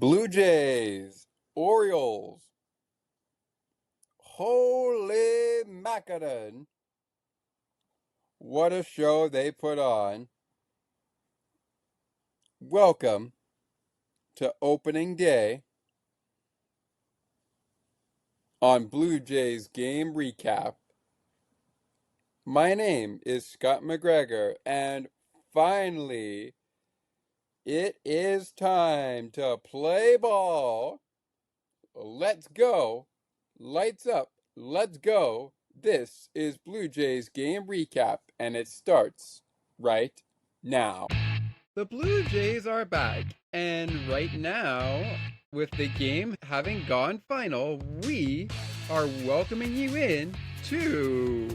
Blue Jays, Orioles. Holy macaron. What a show they put on. Welcome to opening day on Blue Jays game recap. My name is Scott McGregor, and finally, it is time to play ball. Let's go. Lights up. Let's go. This is Blue Jays game recap, and it starts right now. The Blue Jays are back, and right now, with the game having gone final, we are welcoming you in to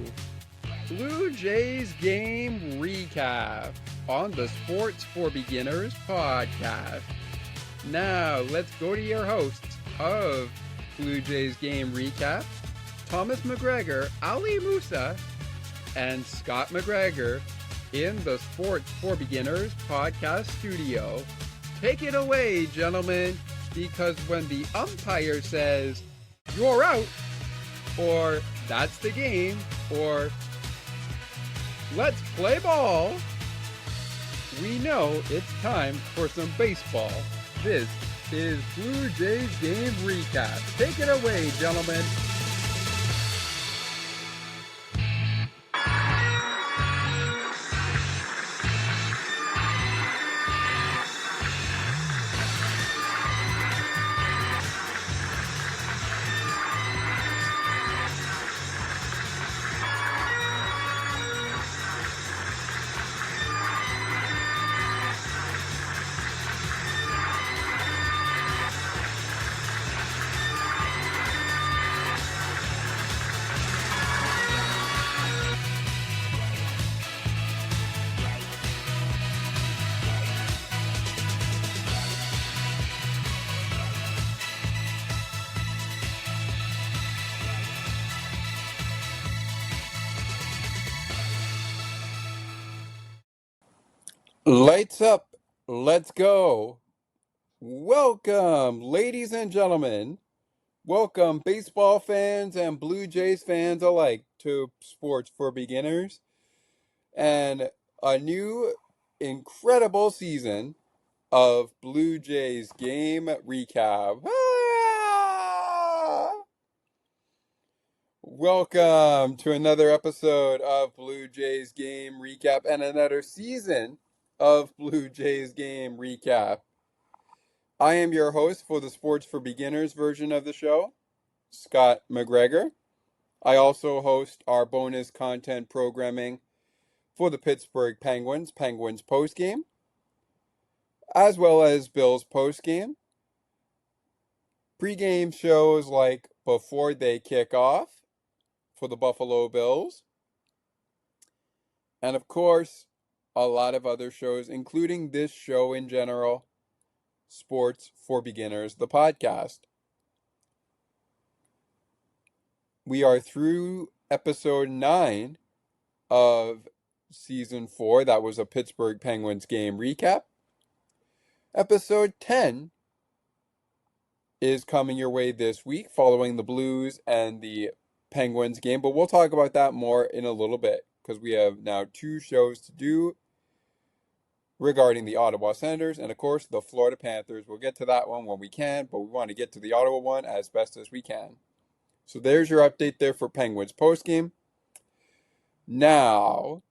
Blue Jays game recap on the Sports for Beginners podcast. Now, let's go to your hosts of Blue Jays game recap, Thomas McGregor, Ali Musa, and Scott McGregor in the Sports for Beginners podcast studio. Take it away, gentlemen, because when the umpire says, "You're out," or "That's the game," or "Let's play ball," we know it's time for some baseball. This is Blue Jays game recap. Take it away, gentlemen. Lights up. Let's go. Welcome, ladies and gentlemen. Welcome, baseball fans and Blue Jays fans alike, to Sports for Beginners and a new incredible season of Blue Jays game recap. Welcome to another episode of Blue Jays game recap and another season of Blue Jays game recap. I am your host for the Sports for Beginners version of the show, Scott McGregor. I also host our bonus content programming for the Pittsburgh Penguins postgame, as well as Bills postgame. Pre-game shows like before they kick off for the Buffalo Bills. And of course, a lot of other shows, including this show in general, Sports for Beginners, the podcast. We are through episode 9 of season 4. That was a Pittsburgh Penguins game recap. Episode 10 is coming your way this week following the Blues and the Penguins game, but we'll talk about that more in a little bit because we have now 2 shows to do regarding the Ottawa Senators and, of course, the Florida Panthers. We'll get to that one when we can, but we want to get to the Ottawa one as best as we can. So there's your update there for Penguins postgame. Now,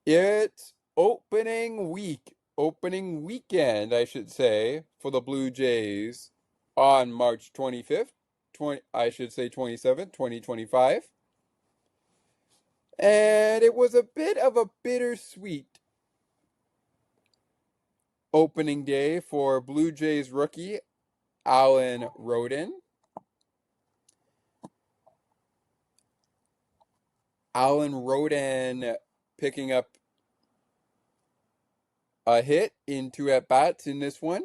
it's opening weekend, I should say, for the Blue Jays on March 25th, 27th, 2025. And it was a bit of a bittersweet opening day for Blue Jays rookie Alan Roden. Alan Roden picking up a hit in 2 at-bats in this one,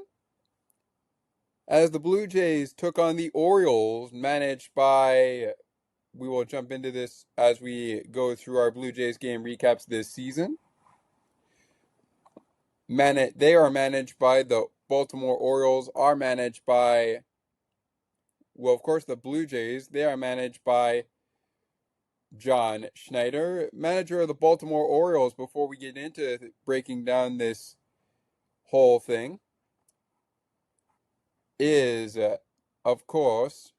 as the Blue Jays took on the Orioles, managed by, we will jump into this as we go through our Blue Jays game recaps this season. They are managed by the Baltimore Orioles are managed by, well, of course, the Blue Jays. They are managed by John Schneider, manager of the Baltimore Orioles. Before we get into breaking down this whole thing, is, of course,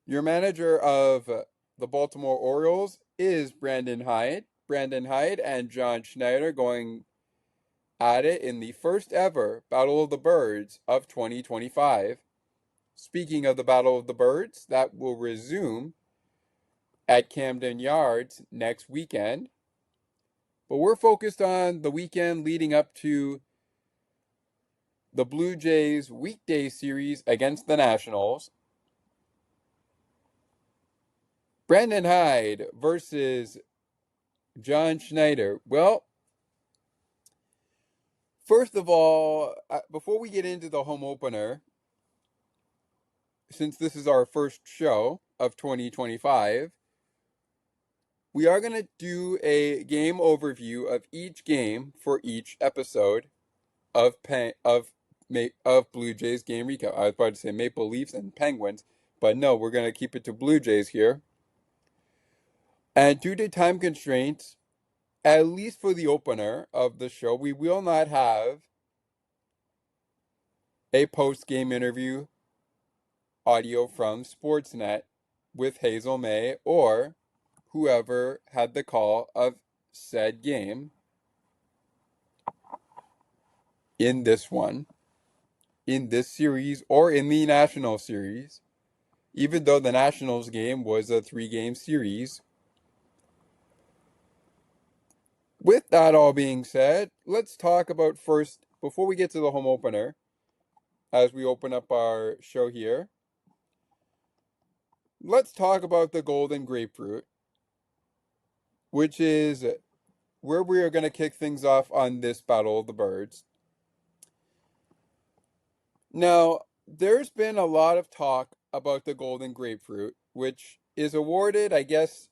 your manager of the Baltimore Orioles is Brandon Hyde. Brandon Hyde and John Schneider going at it in the first ever Battle of the Birds of 2025. Speaking of the Battle of the Birds, that will resume at Camden Yards next weekend. But we're focused on the weekend leading up to the Blue Jays weekday series against the Nationals. Brandon Hyde versus John Schneider. Well, first of all, before we get into the home opener, since this is our first show of 2025, we are going to do a game overview of each game for each episode of Blue Jays game recap. I was about to say Maple Leafs and Penguins, but no, we're going to keep it to Blue Jays here. And due to time constraints, at least for the opener of the show, we will not have a post-game interview audio from Sportsnet with Hazel May or whoever had the call of said game in this one, in this series, or in the National Series, even though the Nationals game was a 3-game series. With that all being said, let's talk about first, before we get to the home opener, as we open up our show here, let's talk about the Golden Grapefruit, which is where we are going to kick things off on this Battle of the Birds. Now, there's been a lot of talk about the Golden Grapefruit, which is awarded, I guess,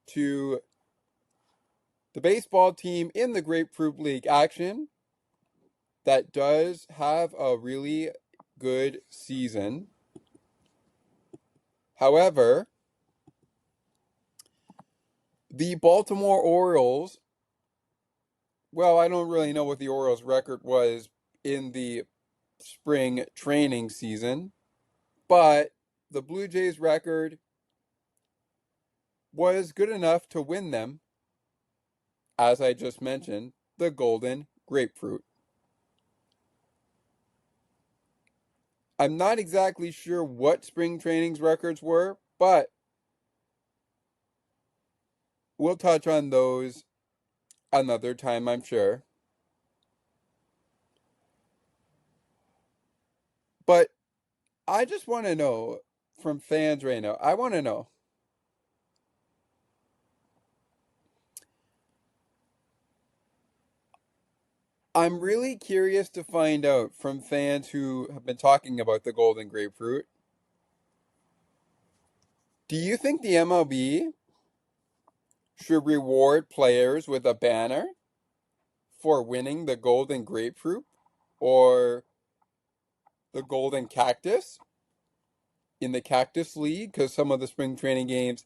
to the baseball team in the Grapefruit League action that does have a really good season. However, the Baltimore Orioles, well, I don't really know what the Orioles' record was in the spring training season, but the Blue Jays' record was good enough to win them, as I just mentioned, the Golden Grapefruit. I'm not exactly sure what spring training's records were, but we'll touch on those another time, I'm sure. But I just want to know from fans right now, I want to know, I'm really curious to find out from fans who have been talking about the Golden Grapefruit. Do you think the MLB should reward players with a banner for winning the Golden Grapefruit or the Golden Cactus in the Cactus League? Because some of the spring training games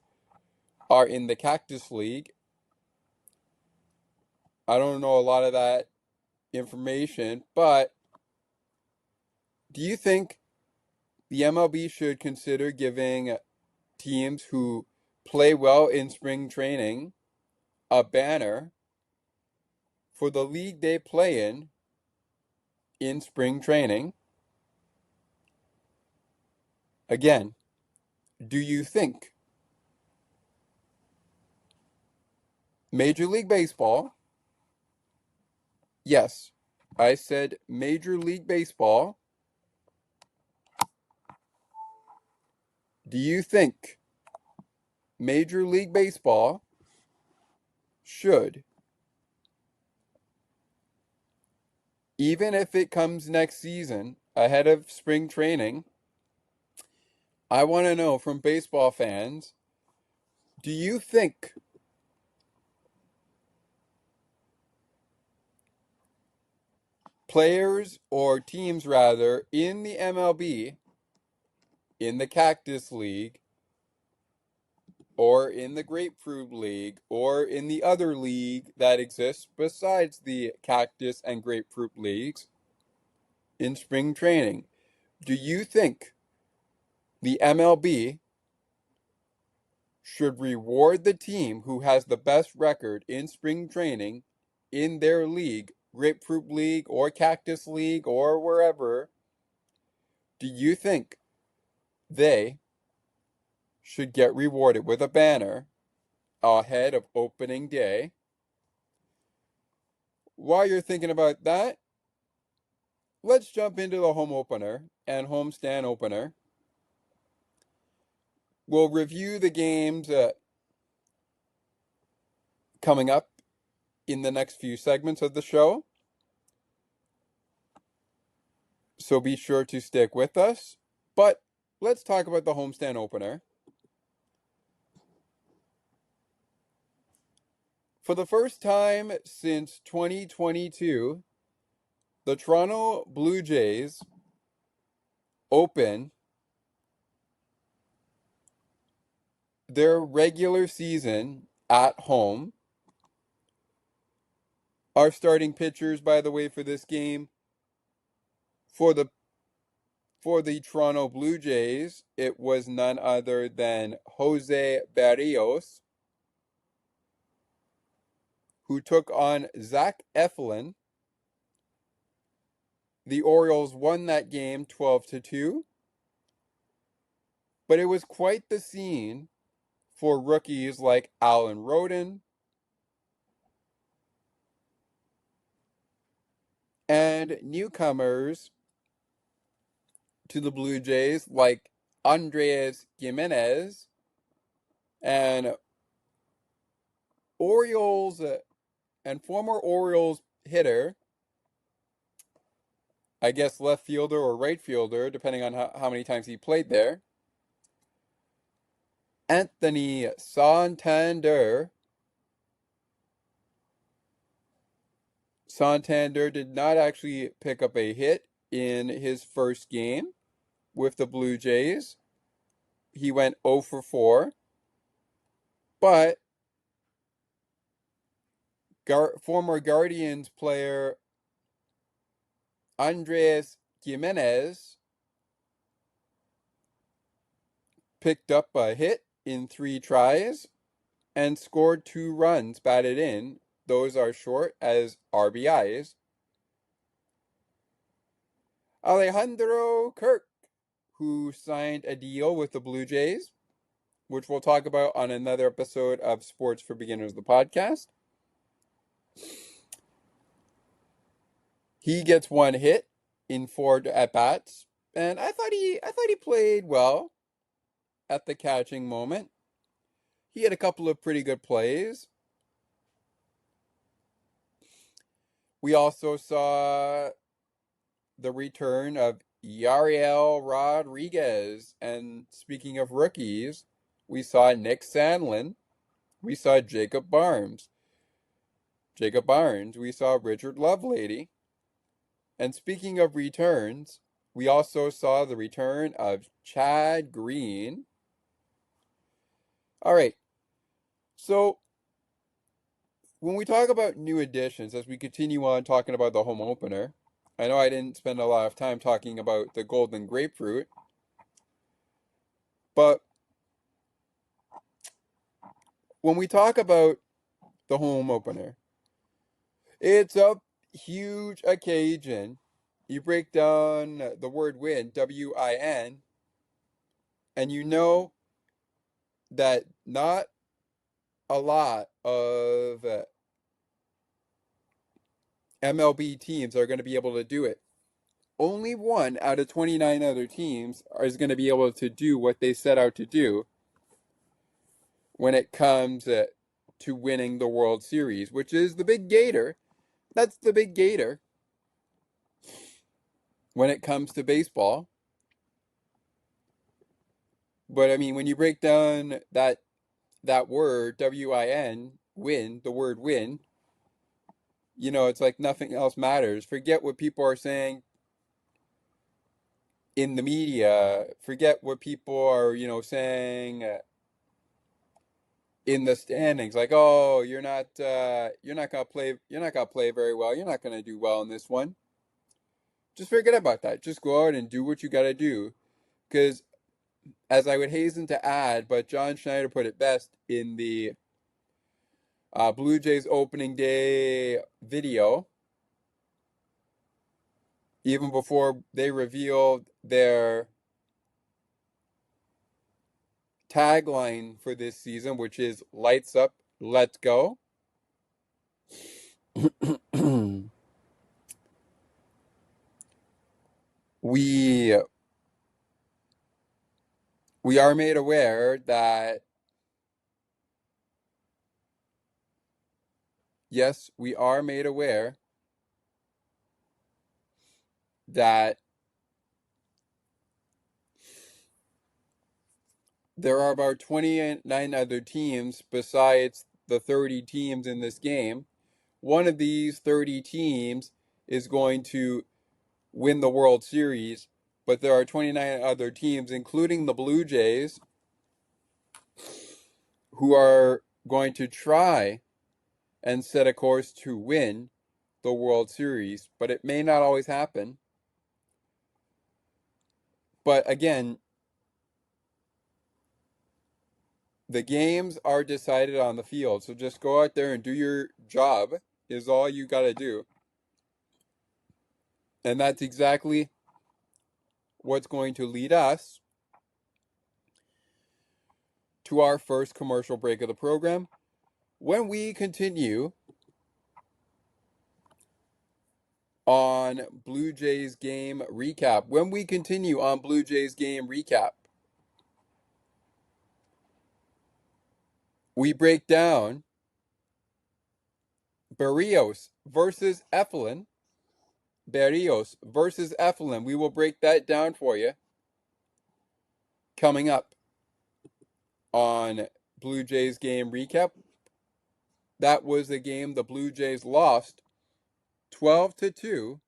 are in the Cactus League. I don't know a lot of that information, but do you think the MLB should consider giving teams who play well in spring training a banner for the league they play in spring training? Again, do you think Major League Baseball, yes, I said Major League Baseball, do you think Major League Baseball should, even if it comes next season ahead of spring training, I want to know from baseball fans, do you think players or teams rather in the MLB, in the Cactus League, or in the Grapefruit League, or in the other league that exists besides the Cactus and Grapefruit Leagues in spring training. Do you think the MLB should reward the team who has the best record in spring training in their league, Grapefruit League or Cactus League or wherever? Do you think they should get rewarded with a banner ahead of opening day? While you're thinking about that, let's jump into the home opener and homestand opener. We'll review the games coming up in the next few segments of the show, so be sure to stick with us. But let's talk about the homestand opener. For the first time since 2022, the Toronto Blue Jays open their regular season at home. Our starting pitchers, by the way, for this game, for the Toronto Blue Jays, it was none other than Jose Barrios, who took on Zach Eflin. The Orioles won that game 12-2, but it was quite the scene for rookies like Alan Roden and newcomers to the Blue Jays like Andres Gimenez and Orioles and former Orioles hitter, I guess left fielder or right fielder, depending on how many times he played there, Anthony Santander. Santander did not actually pick up a hit in his first game with the Blue Jays. He went 0 for 4. But former Guardians player Andres Gimenez picked up a hit in 3 tries and scored 2 runs batted in. Those are short as RBIs. Alejandro Kirk, who signed a deal with the Blue Jays, which we'll talk about on another episode of Sports for Beginners, the podcast. He gets 1 hit in 4 at-bats, and I thought he played well at the catching moment. He had a couple of pretty good plays. We also saw the return of Yariel Rodriguez, and speaking of rookies, we saw Nick Sandlin. We saw Jacob Barnes. We saw Richard Lovelady. And speaking of returns, we also saw the return of Chad Green. All right. So when we talk about new additions, as we continue on talking about the home opener, I know I didn't spend a lot of time talking about the Golden Grapefruit, but when we talk about the home opener, it's a huge occasion. You break down the word win, W-I-N, and you know that not a lot of MLB teams are going to be able to do it. Only 1 out of 29 other teams is going to be able to do what they set out to do when it comes to winning the World Series, which is the big gator. That's the big gator when it comes to baseball. But I mean, when you break down that word, W-I-N, win, the word win, it's like nothing else matters. Forget what people are saying in the media. Forget what people are, saying in the standings. Like, oh, you're not gonna play very well. You're not gonna do well in this one. Just forget about that. Just go out and do what you gotta do. Because, as I would hasten to add, but John Schneider put it best in the Blue Jays opening day video, even before they revealed their tagline for this season, which is "Lights Up, Let's Go." we we are made aware that, yes, we are made aware that there are about 29 other teams besides the 30 teams in this game. One of these 30 teams is going to win the World Series, but there are 29 other teams, including the Blue Jays, who are going to try and set a course to win the World Series, but it may not always happen. But again, the games are decided on the field, so just go out there and do your job is all you got to do. And that's exactly what's going to lead us to our first commercial break of the program. When we continue on Blue Jays game recap, we break down Berrios versus Eflin. We will break that down for you coming up on Blue Jays game recap. That was a game the Blue Jays lost 12-2.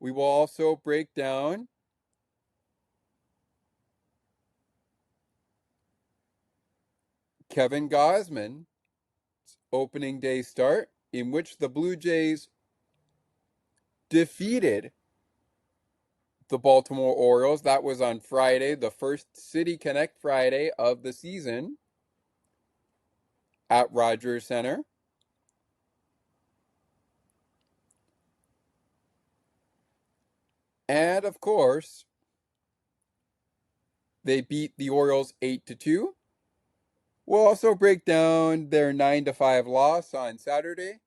We will also break down Kevin Gausman's opening day start, in which the Blue Jays defeated the Baltimore Orioles. That was on Friday, the first City Connect Friday of the season at Rogers Center. And of course, they beat the Orioles 8-2. We'll also break down their 9-5 loss on Saturday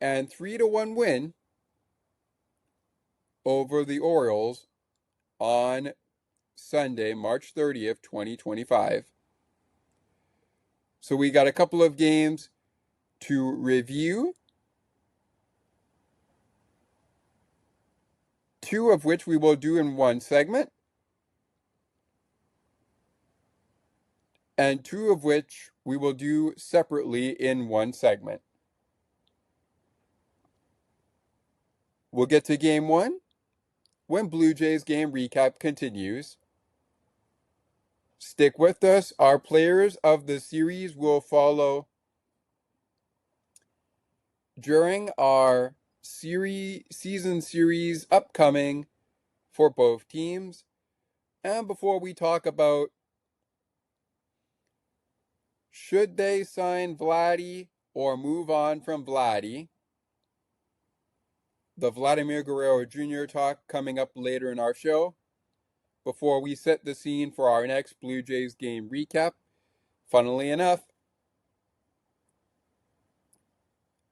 and 3-1 win over the Orioles on Sunday, March 30th, 2025. So we got a couple of games to review, two of which we will do in one segment, and two of which we will do separately in one segment. We'll get to game one when Blue Jays game recap continues. Stick with us. Our players of the series will follow during our season series upcoming for both teams. And before we talk about should they sign Vladdy or move on from Vladdy, the Vladimir Guerrero Jr. talk coming up later in our show. Before we set the scene for our next Blue Jays game recap, funnily enough,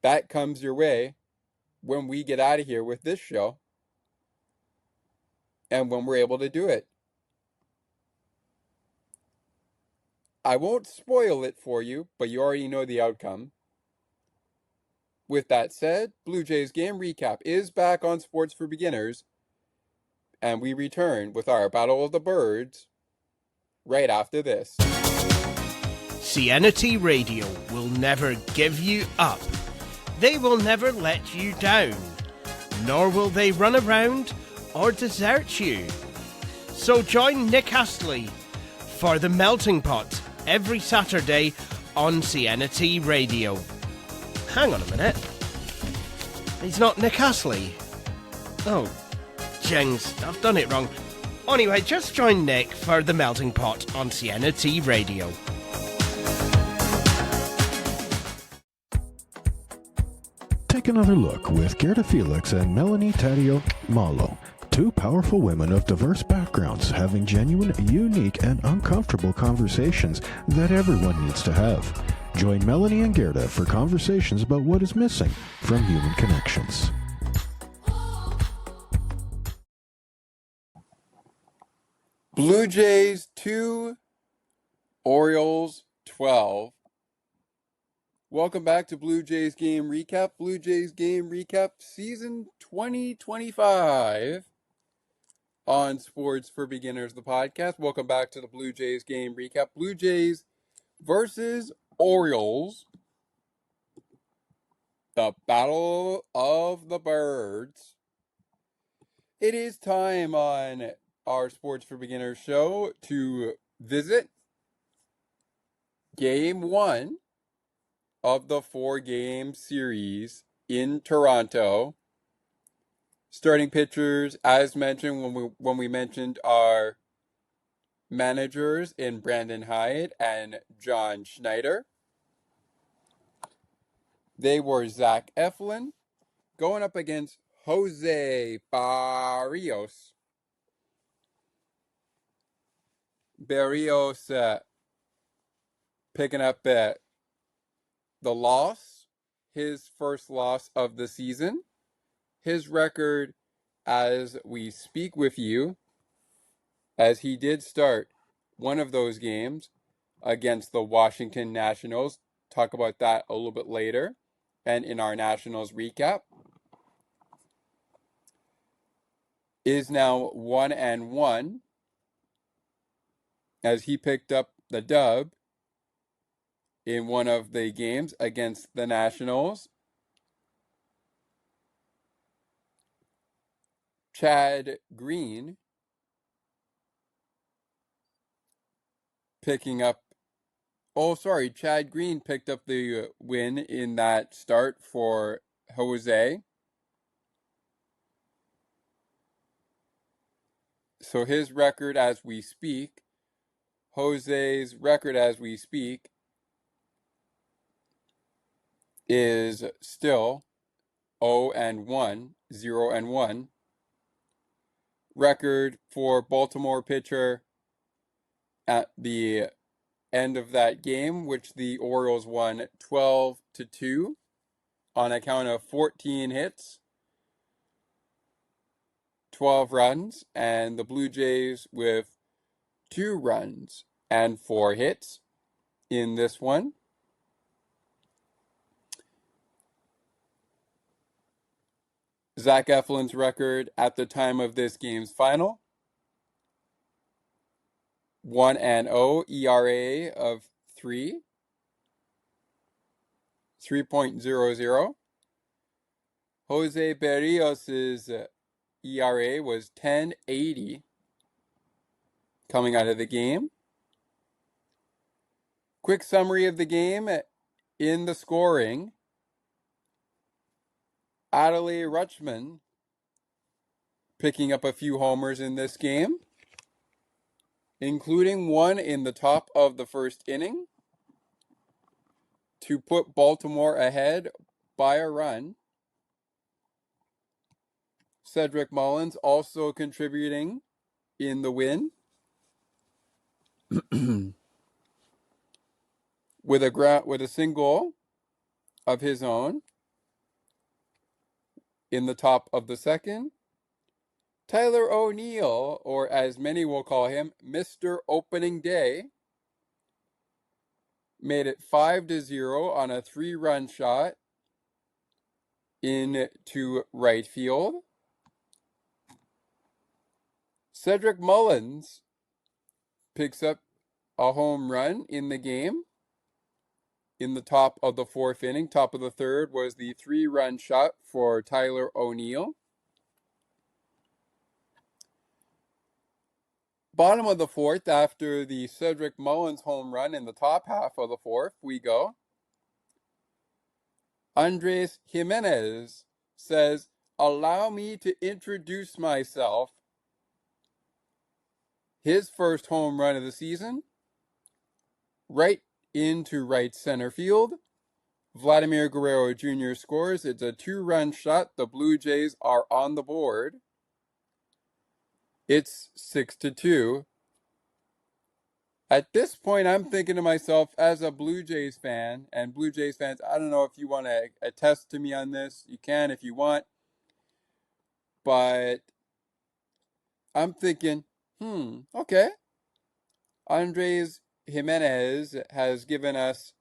that comes your way when we get out of here with this show and when we're able to do it. I won't spoil it for you, but you already know the outcome. With that said, Blue Jays game recap is back on Sports for Beginners, and we return with our Battle of the Birds right after this. CNT Radio will never give you up. They will never let you down, nor will they run around or desert you. So join Nick Astley for The Melting Pot every Saturday on CNT Radio. Hang on a minute. He's not Nick Astley. Oh, jings, I've done it wrong. Anyway, just join Nick for The Melting Pot on CNT Radio. Take another look with Gerda Felix and Melanie Taddeo Malo, two powerful women of diverse backgrounds having genuine, unique, and uncomfortable conversations that everyone needs to have. Join Melanie and Gerda for conversations about what is missing from human connections. Blue Jays 2, Orioles 12. Welcome back to Blue Jays Game Recap. Blue Jays Game Recap Season 2025 on Sports for Beginners, the podcast. Welcome back to the Blue Jays Game Recap. Blue Jays versus Orioles. The Battle of the Birds. It is time on our Sports for Beginners show to visit Game 1 of the 4-game series in Toronto. Starting pitchers, as mentioned when we mentioned our managers in Brandon Hyde and John Schneider. They were Zach Eflin going up against Jose Barrios. Barrios picking up the loss, his first loss of the season. His record as we speak with you, as he did start one of those games against the Washington Nationals. Talk about that a little bit later and in our Nationals recap. Is now 1-1 as he picked up the dub in one of the games against the Nationals. Chad Green Chad Green picked up the win in that start for Jose. So his record as we speak, Jose's record as we speak, is still 0-1, 0-1. Record for Baltimore pitcher at the end of that game, which the Orioles won 12-2 on account of 14 hits, 12 runs, and the Blue Jays with 2 runs and 4 hits in this one. Zach Eflin's record at the time of this game's final, 1-0, ERA of 3.00. Jose Barrios' ERA was 10.80 coming out of the game. Quick summary of the game in the scoring. Adley Rutschman picking up a few homers in this game, including one in the top of the first inning to put Baltimore ahead by a run. Cedric Mullins also contributing in the win with a single of his own in the top of the second. Tyler O'Neill, or as many will call him, Mr. Opening Day, made it 5-0 on a 3-run shot into right field. Cedric Mullins picks up a home run in the game in the top of the fourth inning. Top of the third was the 3-run shot for Tyler O'Neill. Bottom of the fourth, after the Cedric Mullins home run in the top half of the fourth, we go. Andres Jimenez says, "Allow me to introduce myself." His first home run of the season, right into right center field. Vladimir Guerrero Jr. scores. It's a 2-run shot. The Blue Jays are on the board. It's 6-2. At this point, I'm thinking to myself, as a Blue Jays fan, and Blue Jays fans, I don't know if you want to attest to me on this. You can if you want. But I'm thinking, okay. Andres Jimenez has given us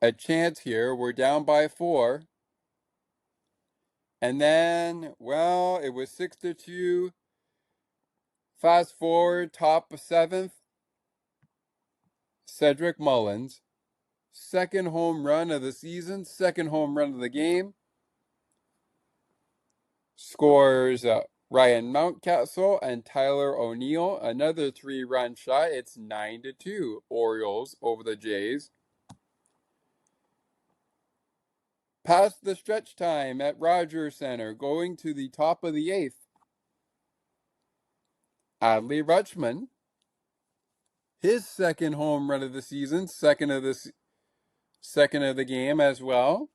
a chance here. We're down by 4. And then, well, it was 6-2. Fast forward, top of 7th. Cedric Mullins, second home run of the season, second home run of the game. Scores Ryan Mountcastle and Tyler O'Neill. Another 3-run shot. It's 9-2. Orioles over the Jays. Past the stretch time at Rogers Center, going to the top of the 8th. Adley Rutschman, his second home run of the season, second of the game as well.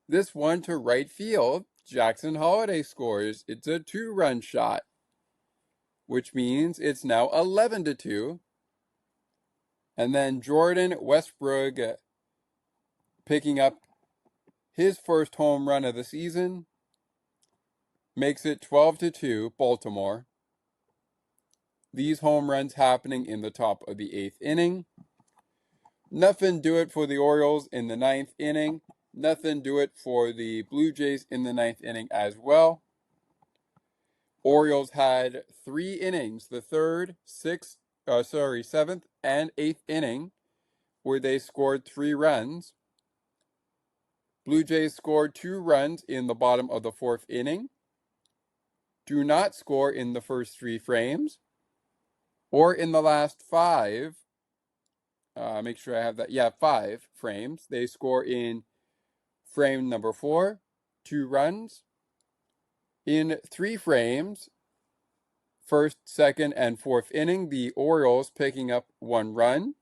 This one to right field. Jackson Holliday scores. It's a 2-run shot, which means it's now 11-2. And then Jordan Westbrook picking up his first home run of the season, makes it 12-2 Baltimore. These home runs happening in the top of the 8th inning. Nothing do it for the Orioles in the 9th inning. Nothing do it for the Blue Jays in the 9th inning as well. Orioles had 3 innings, the 3rd, 7th, and 8th inning, where they scored 3 runs. Blue Jays scored 2 runs in the bottom of the 4th inning. Do not score in the first 3 frames, or in the last 5. Make sure I have that. Yeah, 5 frames. They score in frame number 4, 2 runs. In 3 frames, 1st, 2nd, and 4th inning, the Orioles picking up 1 run.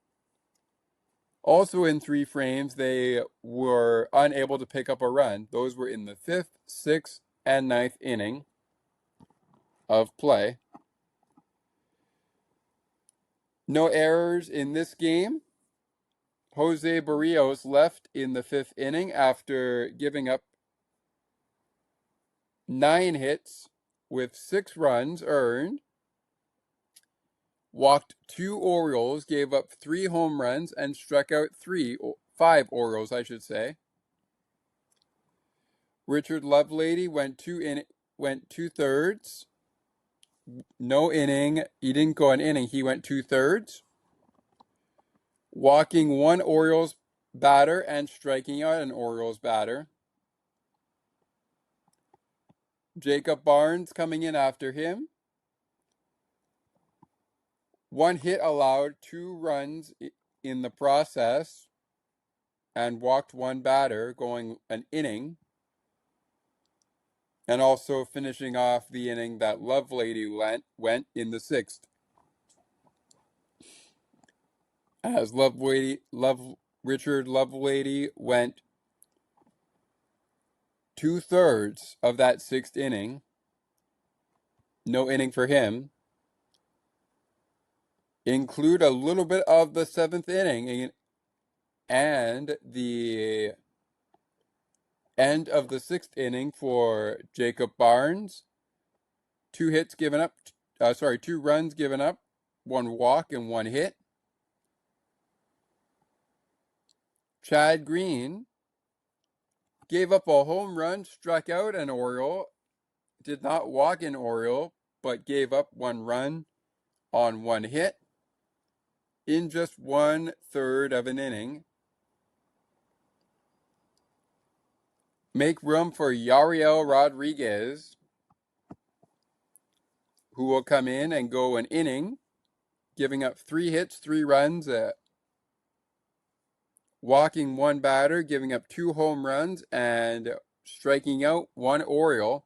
Also in 3 frames, they were unable to pick up a run. Those were in the 5th, 6th, and 9th inning of play. No errors in this game. Jose Barrios left in the 5th inning after giving up 9 hits with 6 runs earned. Walked 2 Orioles, gave up 3 home runs, and struck out 5 Orioles, I should say. Richard Lovelady went 2/3. No inning. He didn't go an inning. He went 2/3. Walking 1 Orioles batter and striking out an Orioles batter. Jacob Barnes coming in after him. 1 hit allowed, 2 runs in the process, and walked 1 batter, going an inning. And also finishing off the inning that Lovelady went in the 6th. As Richard Lovelady went 2/3 of that 6th inning. No inning for him. Include a little bit of the 7th inning and the end of the 6th inning for Jacob Barnes. 2 runs given up, 1 walk and 1 hit. Chad Green gave up a home run, struck out an Oriole, did not walk an Oriole, but gave up 1 run on 1 hit. in just 1/3 of an inning, make room for Yariel Rodriguez, who will come in and go an inning, giving up 3 hits, 3 runs, walking 1 batter, giving up 2 home runs, and striking out 1 Oriole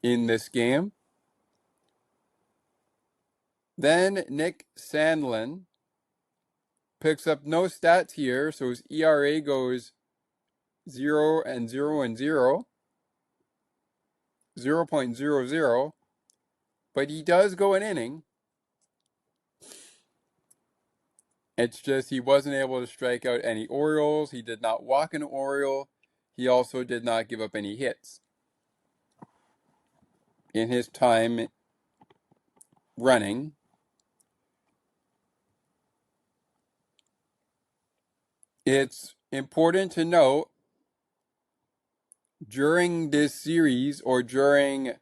in this game. Then Nick Sandlin picks up no stats here, so his ERA goes 0 and 0 and 0, 0.00, but he does go an inning. It's just he wasn't able to strike out any Orioles. He did not walk an Oriole. He also did not give up any hits in his time running. It's important to note during this series, or during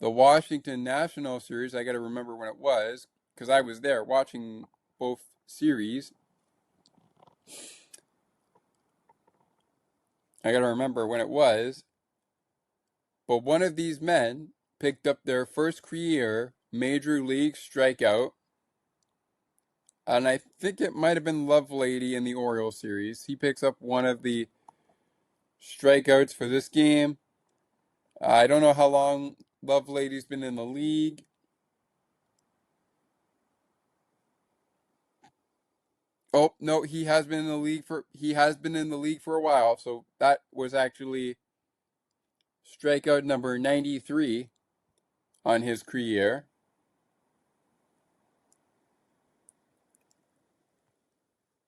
the Washington National Series, I got to remember when it was, because I was there watching both series. I got to remember when it was. But one of these men picked up their first career major league strikeout. And I think it might have been Lovelady in the Orioles series. He picks up one of the strikeouts for this game. I don't know how long Lovelady's been in the league. Oh, no, he has been in the league for a while. So that was actually strikeout number 93 on his career.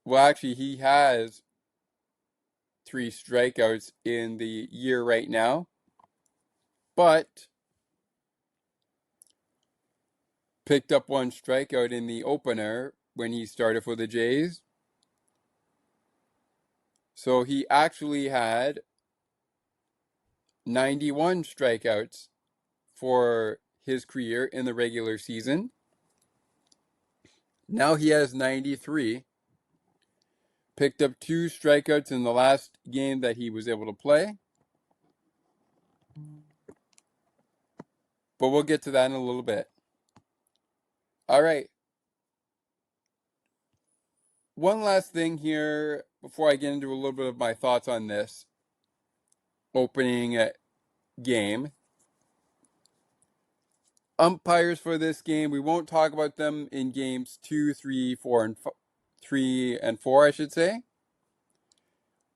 Well, actually, he has 3 strikeouts in the year right now, but picked up 1 strikeout in the opener when he started for the Jays. So he actually had 91 strikeouts for his career in the regular season. Now he has 93. Picked up 2 strikeouts in the last game that he was able to play. But we'll get to that in a little bit. All right. One last thing here before I get into a little bit of my thoughts on this opening game. Umpires for this game, we won't talk about them in games 2, 3, 4, and 3 and 4, I should say.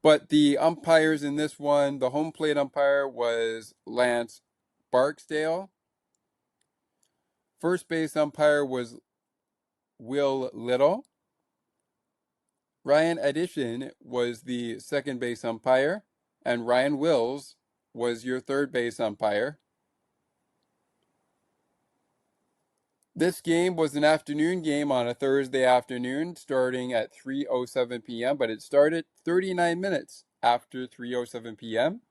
But the umpires in this one, the home plate umpire was Lance Barksdale. First base umpire was Will Little. Ryan Addition was the second base umpire, and Ryan Wills was your third base umpire. This game was an afternoon game on a Thursday afternoon, starting at 3:07 p.m., but it started 39 minutes after 3:07 p.m.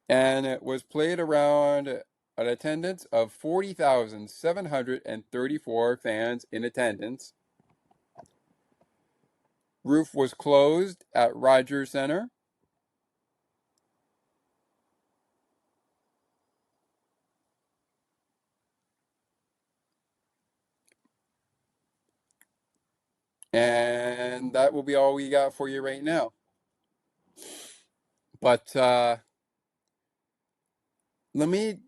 And it was played around an attendance of 40,734 fans in attendance. Roof was closed at Rogers Center. And that will be all we got for you right now. But let me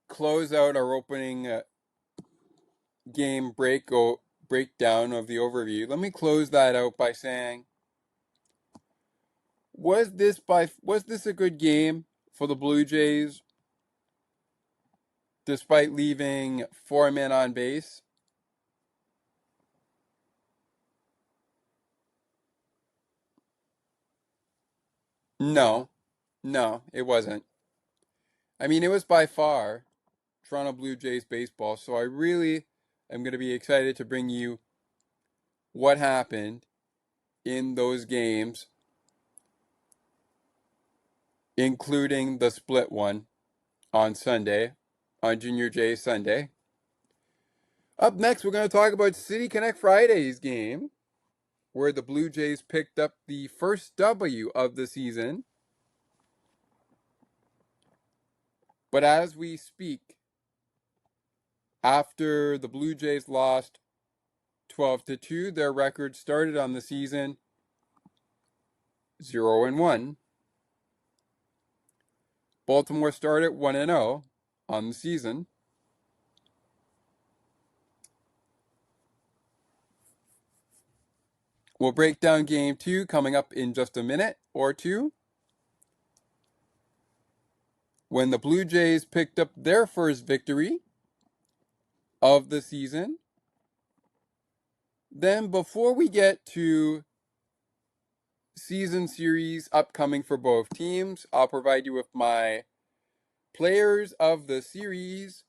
close out our opening game breakdown of the overview. Let me close that out by saying, was this a good game for the Blue Jays, despite leaving 4 men on base? No, it wasn't. I mean, it was by far Toronto Blue Jays baseball, so I really am going to be excited to bring you what happened in those games, including the split one on Sunday, on Junior Jay Sunday. Up next, we're going to talk about City Connect Friday's game, where the Blue Jays picked up the first W of the season. But as we speak, after the Blue Jays lost 12-2, their record started on the season 0-1. Baltimore started 1-0 on the season. We'll break down game 2 coming up in just a minute or two, when the Blue Jays picked up their first victory of the season. Then, before we get to season series upcoming for both teams, I'll provide you with my players of the series.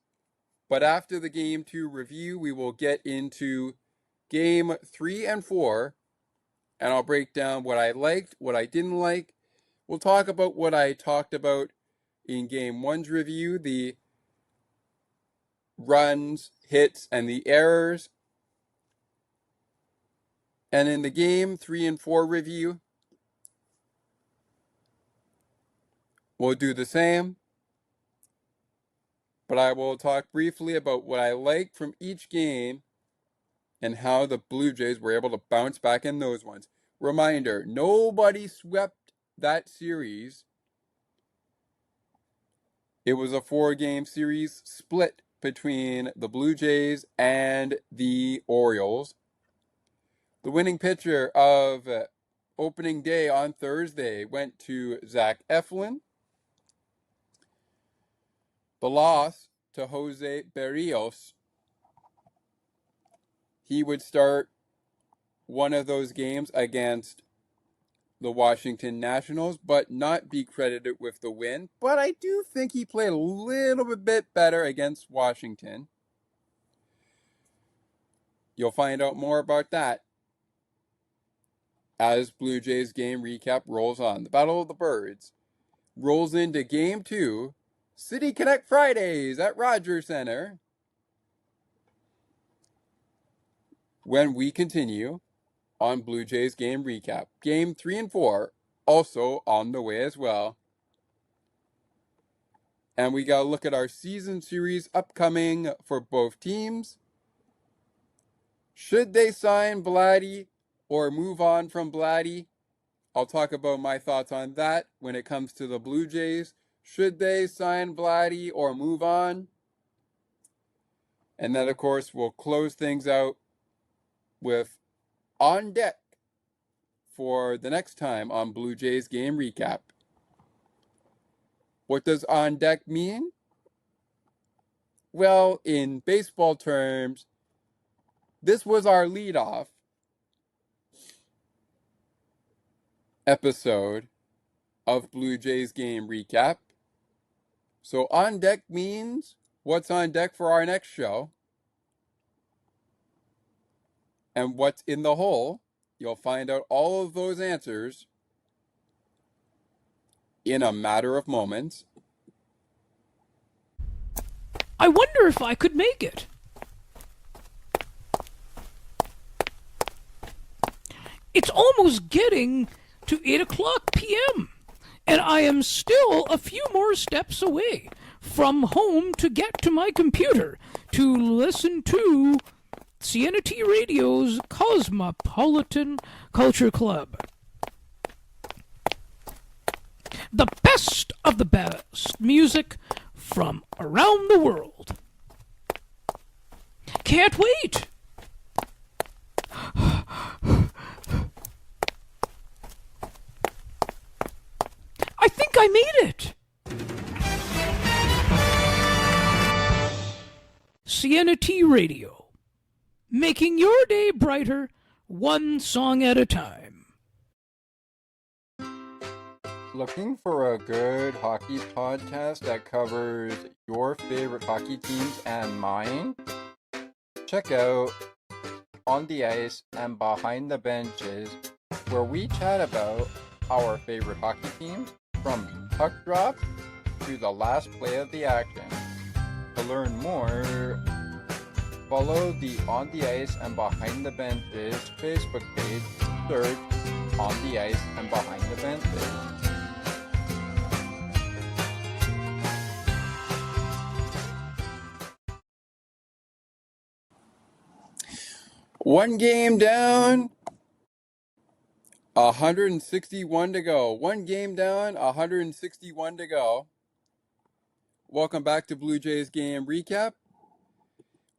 But after the game 2 review, we will get into game 3 and 4, and I'll break down what I liked, what I didn't like. We'll talk about what I talked about in game 1's review, the runs, hits, and the errors. And in the game 3 and 4 review, we'll do the same. But I will talk briefly about what I liked from each game and how the Blue Jays were able to bounce back in those ones. Reminder, nobody swept that series. It was a 4-game series split between the Blue Jays and the Orioles. The winning pitcher of opening day on Thursday went to Zach Eflin. The loss to Jose Berrios. He would start one of those games against the Washington Nationals, but not be credited with the win. But I do think he played a little bit better against Washington. You'll find out more about that as Blue Jays game recap rolls on. The Battle of the Birds rolls into game 2, City Connect Fridays at Rogers Center, when we continue on Blue Jays game recap. Game 3 and 4 also on the way as well. And we got to look at our season series upcoming for both teams. Should they sign Vladdy or move on from Vladdy? I'll talk about my thoughts on that when it comes to the Blue Jays. Should they sign Vladdy or move on? And then, of course, we'll close things out with On Deck for the next time on Blue Jays game recap. What does On Deck mean? Well, in baseball terms, this was our leadoff episode of Blue Jays game recap. So on deck means what's on deck for our next show. And what's in the hole, you'll find out all of those answers in a matter of moments. I wonder if I could make it. It's almost getting to 8 o'clock p.m., and I am still a few more steps away from home to get to my computer to listen to CNT Radio's Cosmopolitan Culture Club. The best of the best music from around the world. Can't wait! I think I made it! CNT Radio, making your day brighter, one song at a time. Looking for a good hockey podcast that covers your favorite hockey teams and mine? Check out On the Ice and Behind the Benches, where we chat about our favorite hockey teams from puck drop to the last play of the action. To learn more, Follow the On the Ice and Behind the Benches Facebook page. Search On the Ice and Behind the Benches. One game down, 161 to go. One game down, 161 to go. Welcome back to Blue Jays Game Recap.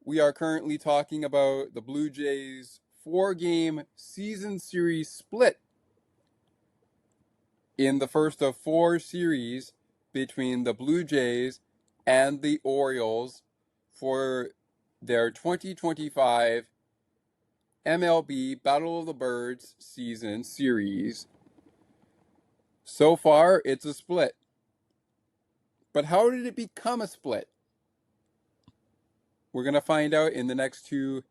We are currently talking about the Blue Jays 4-game season series split in the first of 4 series between the Blue Jays and the Orioles for their 2025 MLB Battle of the Birds season series. So far, it's a split. But how did it become a split? We're going to find out in the next 2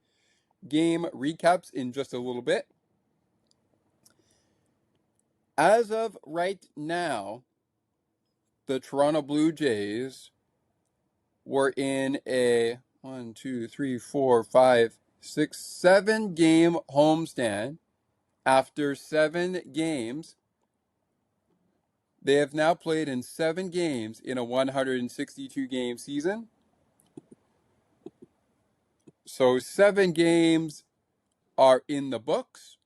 game recaps in just a little bit. As of right now, the Toronto Blue Jays were in a 7-game homestand. After 7 games, they have now played in 7 games in a 162-game season. So 7 games are in the books.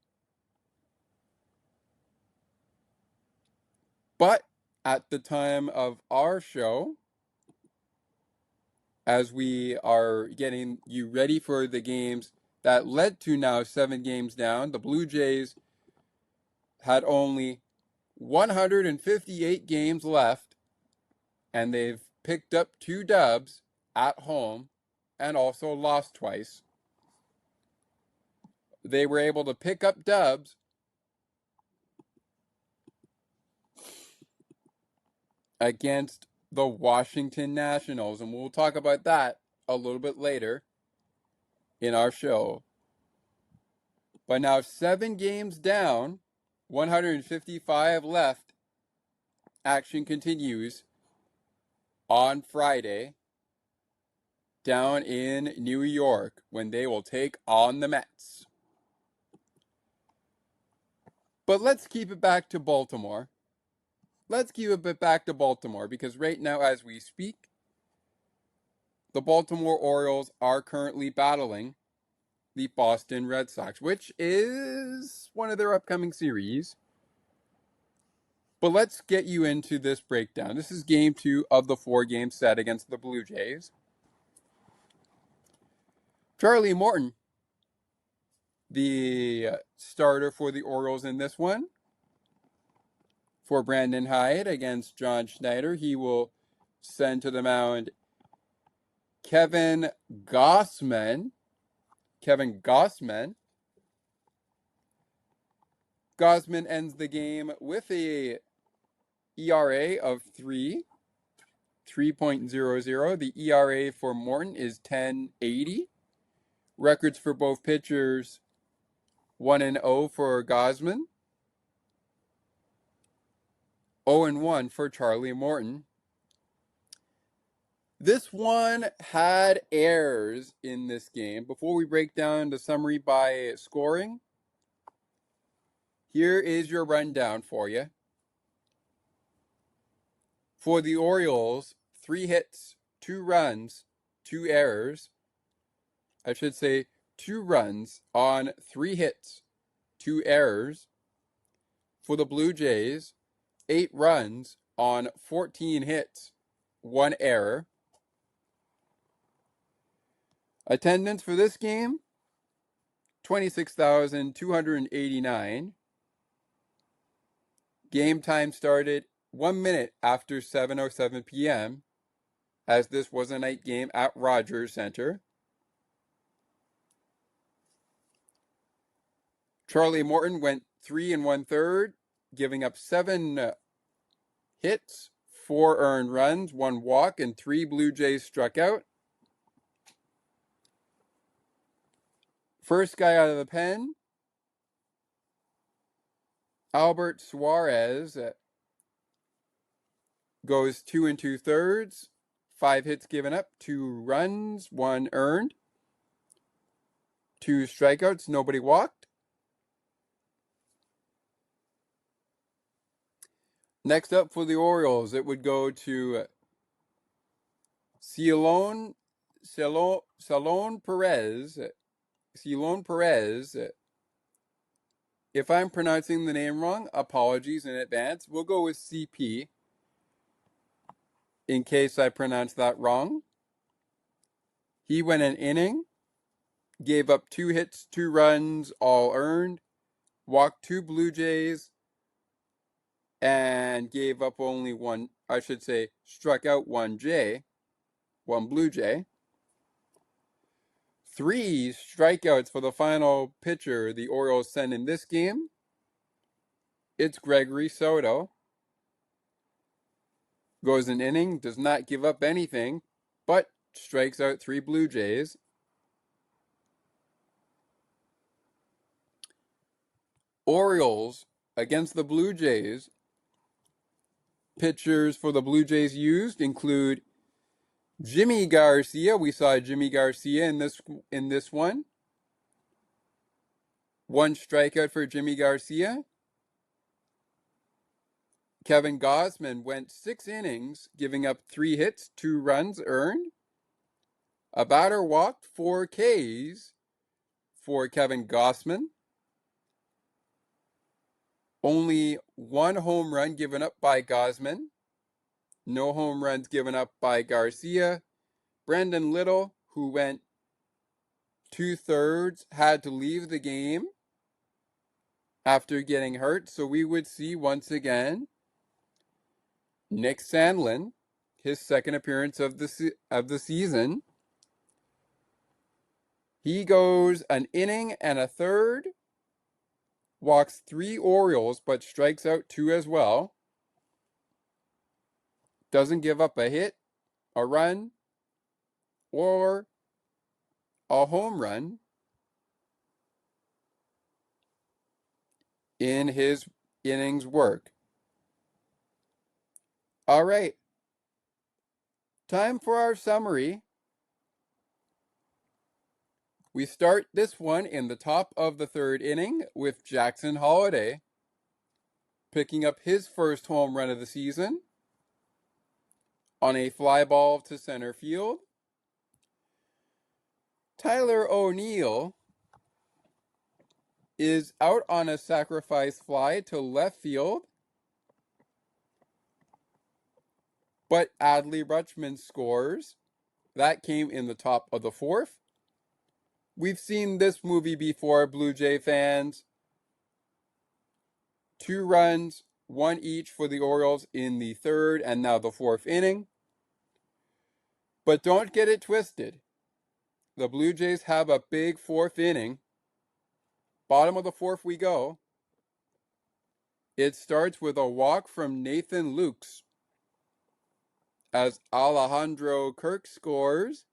But at the time of our show, as we are getting you ready for the games that led to now 7 games down, the Blue Jays had only 158 games left, and they've picked up 2 dubs at home and also lost twice. They were able to pick up dubs against the Washington Nationals, and we'll talk about that a little bit later in our show. But now 7 games down, 155 left. Action continues on Friday down in New York when they will take on the Mets. But let's keep it back to Baltimore. Because right now as we speak, the Baltimore Orioles are currently battling the Boston Red Sox, which is one of their upcoming series. But let's get you into this breakdown. This is game 2 of the 4-game set against the Blue Jays. Charlie Morton, the starter for the Orioles in this one. For Brandon Hyde against John Schneider, he will send to the mound Kevin Gausman. Gausman ends the game with a ERA of 3.00. The ERA for Morton is 10.80. Records for both pitchers, 1-0 for Gausman, 0-1 for Charlie Morton. This one had errors in this game. Before we break down the summary by scoring, here is your rundown for you. For the Orioles, 3 hits, 2 runs, 2 errors. I should say 2 runs on 3 hits, 2 errors. For the Blue Jays, 8 runs on 14 hits, 1 error. Attendance for this game, 26,289. Game time started 1 minute after 7:07 p.m., as this was a night game at Rogers Center. Charlie Morton went 3 1/3, giving up 7 hits, 4 earned runs, 1 walk, and 3 Blue Jays struck out. First guy out of the pen, Albert Suarez, goes 2 2/3, 5 hits given up, 2 runs, 1 earned. 2 strikeouts, nobody walked. Next up for the Orioles, it would go to Salon Perez. Salon Perez. If I'm pronouncing the name wrong, apologies in advance. We'll go with CP in case I pronounce that wrong. He went an inning, gave up 2 hits, 2 runs, all earned, walked 2 Blue Jays, and gave up only struck out 1 Blue Jay. 3 strikeouts for the final pitcher the Orioles sent in this game. It's Gregory Soto. Goes an inning, does not give up anything, but strikes out 3 Blue Jays. Orioles against the Blue Jays. Pitchers for the Blue Jays used include Jimmy Garcia. We saw Jimmy Garcia in this one. 1 strikeout for Jimmy Garcia. Kevin Gausman went 6 innings, giving up 3 hits, 2 runs earned. A batter walked, 4 Ks for Kevin Gausman. Only 1 home run given up by Gausman. No home runs given up by Garcia. Brandon Little, who went 2/3, had to leave the game after getting hurt. So we would see once again Nick Sandlin, his second appearance of the season. He goes an inning and a third, walks 3 Orioles, but strikes out 2 as well. Doesn't give up a hit, a run, or a home run in his innings work. All right. Time for our summary. We start this one in the top of the 3rd inning with Jackson Holliday picking up his first home run of the season on a fly ball to center field. Tyler O'Neill is out on a sacrifice fly to left field, but Adley Rutschman scores. That came in the top of the 4th. We've seen this movie before, Blue Jay fans. 2 runs, 1 each for the Orioles in the 3rd and now the 4th inning. But don't get it twisted. The Blue Jays have a big 4th inning. Bottom of the 4th we go. It starts with a walk from Nathan Lukes as Alejandro Kirk scores.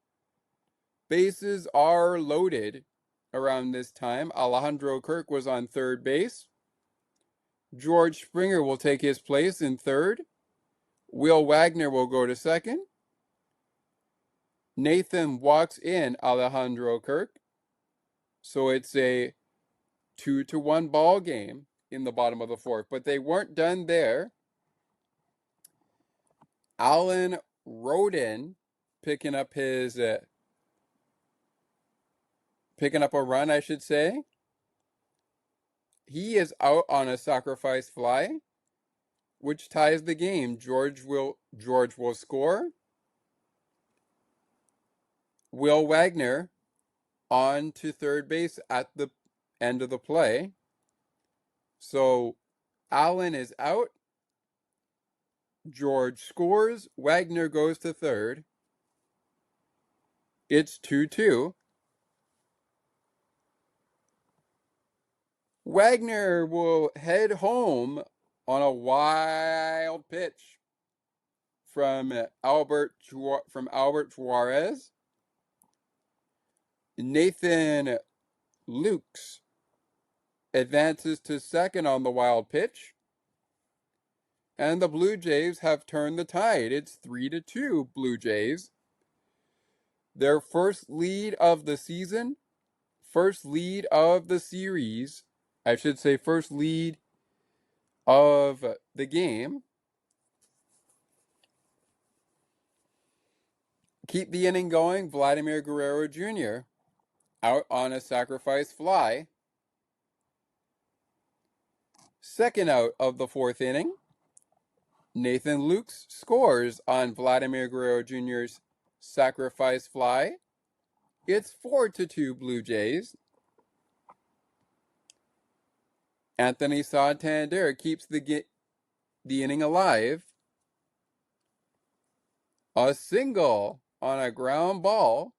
Bases are loaded around this time. Alejandro Kirk was on 3rd base. George Springer will take his place in 3rd. Will Wagner will go to 2nd. Nathan walks in Alejandro Kirk. So it's a 2-1 ball game in the bottom of the 4th. But they weren't done there. Alan Roden picking up a run, I should say. He is out on a sacrifice fly, which ties the game. George will score. Will Wagner on to 3rd base at the end of the play. So Allen is out. George scores. Wagner goes to 3rd. It's 2-2. Wagner will head home on a wild pitch from Albert Juarez. Nathan Lukes advances to 2nd on the wild pitch. And the Blue Jays have turned the tide. It's 3-2 Blue Jays. Their first lead of the season first lead of the series. I should say first lead of the game. Keep the inning going, Vladimir Guerrero Jr. out on a sacrifice fly. Second out of the fourth inning, Nathan Lukes scores on Vladimir Guerrero Jr.'s sacrifice fly. It's 4-2 Blue Jays. Anthony Santander keeps the inning alive. A single on a ground ball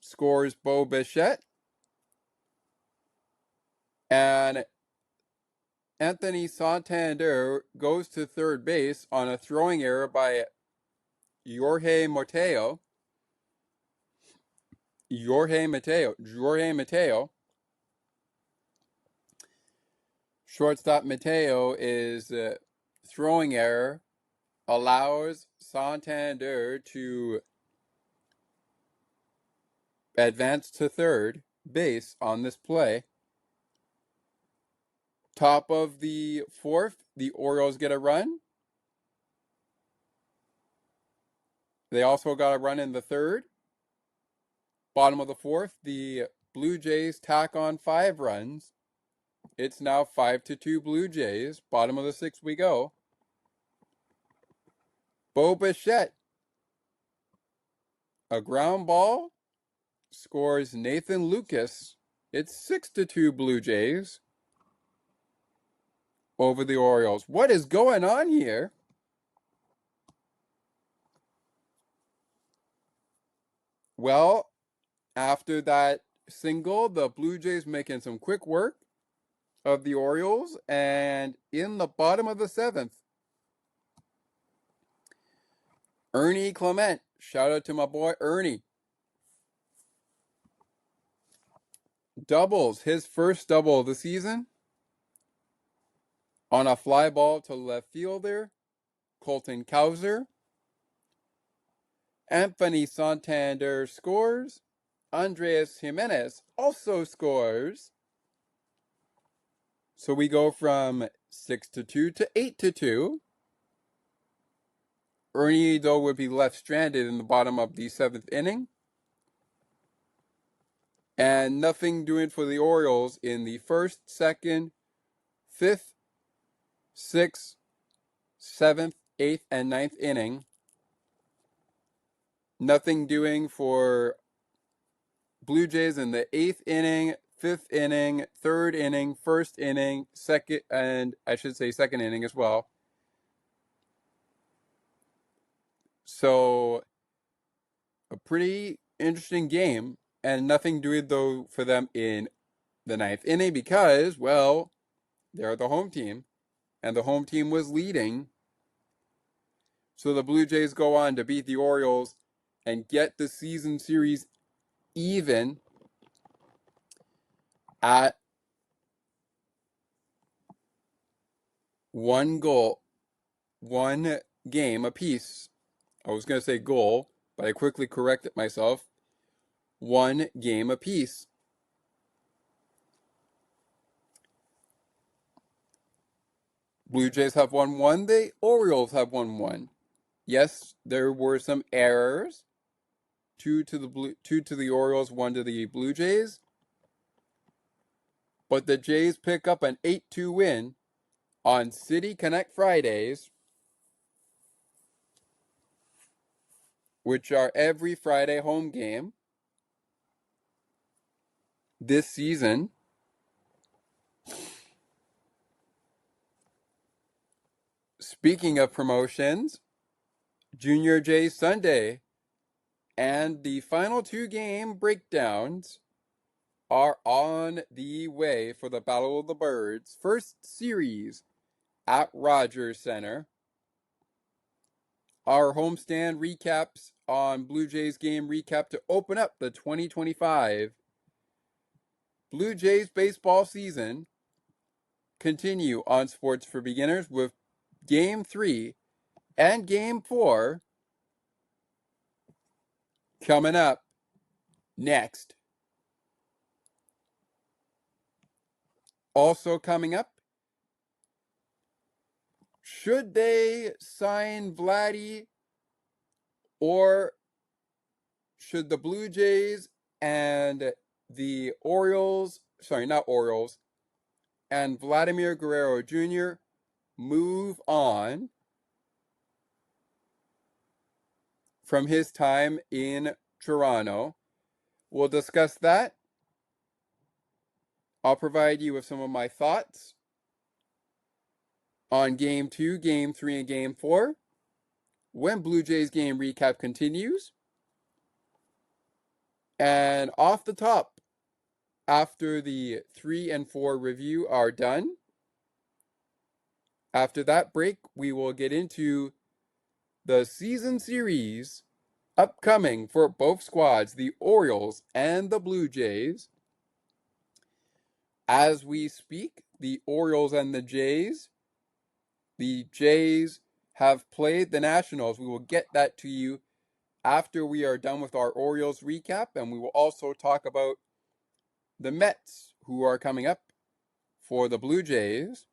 scores Bo Bichette. And Anthony Santander goes to third base on a throwing error by Jorge Mateo. Shortstop Mateo is throwing error allows Santander to advance to third base on this play. Top of the fourth, the Orioles get a run. They also got a run in the third. Bottom of the fourth, the Blue Jays tack on 5 runs. It's now 5-2 Blue Jays. Bottom of the sixth we go. Bo Bichette, a ground ball, scores Nathan Lukes. It's 6-2 Blue Jays over the Orioles. What is going on here? Well, after that single, the Blue Jays making some quick work of the Orioles, and in the bottom of the seventh, Ernie Clement, shout out to my boy Ernie, doubles his first double of the season on a fly ball to left fielder Colton Cowser. Anthony Santander scores. Andres Jimenez also scores. So we go from 6-2 to 8-2. Ernie, though, would be left stranded in the bottom of the 7th inning. And nothing doing for the Orioles in the 1st, 2nd, 5th, 6th, 7th, 8th, and 9th inning. Nothing doing for Blue Jays in the 8th inning, 5th inning, 3rd inning, 1st inning, 2nd, and I should say 2nd inning as well. So, a pretty interesting game, and nothing doing though for them in the 9th inning because, well, they're the home team, and the home team was leading. So the Blue Jays go on to beat the Orioles and get the season series even at 1 game apiece. I was going to say goal, but I quickly corrected myself. 1 game apiece. Blue Jays have won 1. The Orioles have won 1. Yes, there were some errors. 2 to the Orioles, 1 to the Blue Jays. But the Jays pick up an 8-2 win on City Connect Fridays, which are every Friday home game this season. Speaking of promotions, Junior J Sunday and the final 2 game breakdowns are on the way for the Battle of the Birds first series at Rogers Center. Our homestand recaps on Blue Jays game recap to open up the 2025 Blue Jays baseball season continue on Sports for Beginners with Game 3 and Game 4 coming up next. Also coming up, should they sign Vladdy, or should the Blue Jays and the Orioles, not Orioles, and Vladimir Guerrero Jr. move on from his time in Toronto? We'll discuss that. I'll provide you with some of my thoughts on Game 2, Game 3, and Game 4 when Blue Jays game recap continues. And off the top, after the 3 and 4 review are done, after that break, we will get into the season series upcoming for both squads, the Orioles and the Blue Jays. As we speak, the Orioles and the Jays have played the Nationals. We will get that to you after we are done with our Orioles recap, and we will also talk about the Mets, who are coming up for the Blue Jays,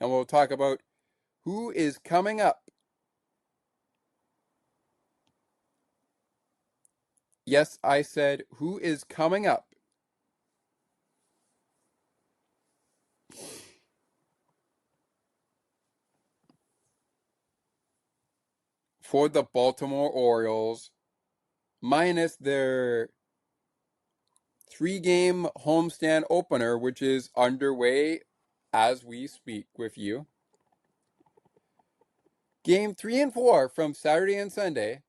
and we'll talk about who is coming up. Yes, I said who is coming up for the Baltimore Orioles, minus their 3-game homestand opener, which is underway as we speak with you. Game 3 and 4 from Saturday and Sunday,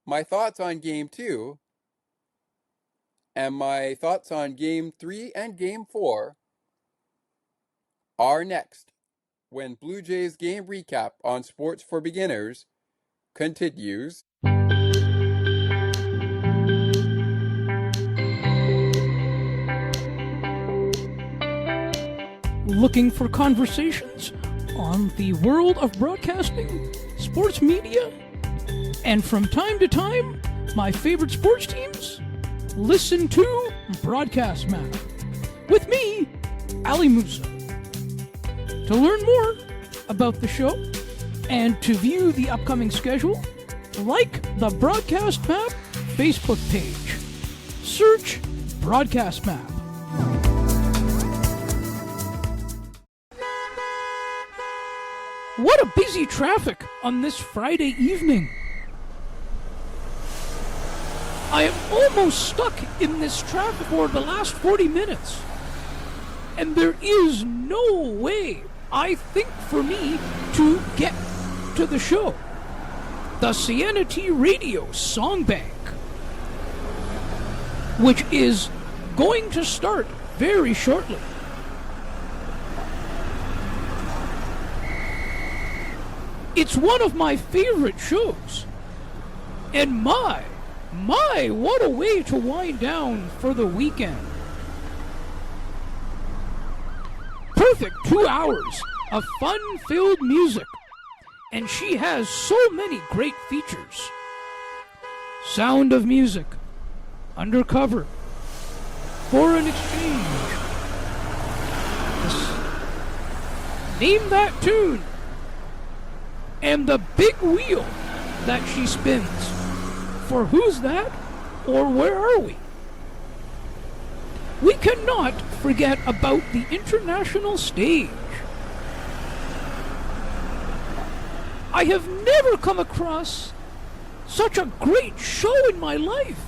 my thoughts on Game 2, and my thoughts on Game 3 and Game 4 are next when Blue Jays game recap on Sports for Beginners continues. Looking for conversations on the world of broadcasting, sports media, and from time to time, my favorite sports teams? Listen to Broadcast Map with me, Ali Musa. To learn more about the show and to view the upcoming schedule, like the Broadcast Map Facebook page. Search Broadcast Map. What a busy traffic on this Friday evening. I am almost stuck in this traffic for the last 40 minutes. And there is no way, I think, for me to get to the show. The Sienna Radio Song Bank, which is going to start very shortly. It's one of my favorite shows. And my, what a way to wind down for the weekend. Perfect 2 hours of fun-filled music. And she has so many great features. Sound of Music, Undercover, Foreign Exchange, Name That Tune, and the big wheel that she spins for Who's That or Where Are We? We cannot forget about the international stage. I have never come across such a great show in my life.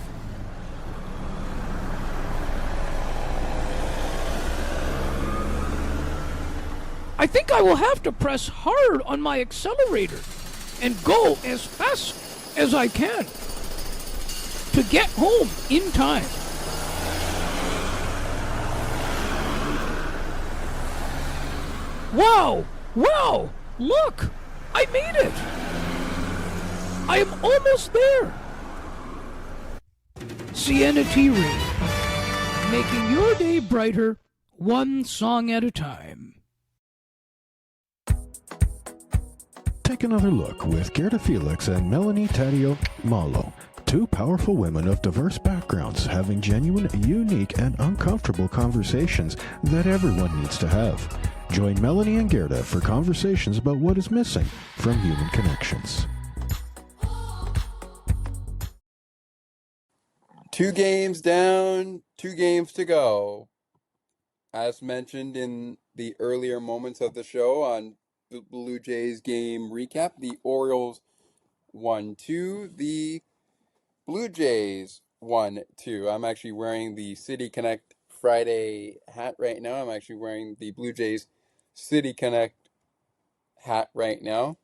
I think I will have to press hard on my accelerator and go as fast as I can to get home in time. Wow, look, I made it. I am almost there. Sienna Radio, making your day brighter, one song at a time. Take another look with Gerda Felix and Melanie Taddeo Malo, two two powerful women of diverse backgrounds having genuine, unique, and uncomfortable conversations that everyone needs to have. Join Melanie and Gerda for conversations about what is missing from human connections. 2 games down, 2 games to go. As mentioned in the earlier moments of the show on the Blue Jays game recap, the Orioles 1-2, the Blue Jays 1-2. I'm actually wearing the City Connect Friday hat right now. I'm actually wearing the Blue Jays City Connect hat right now.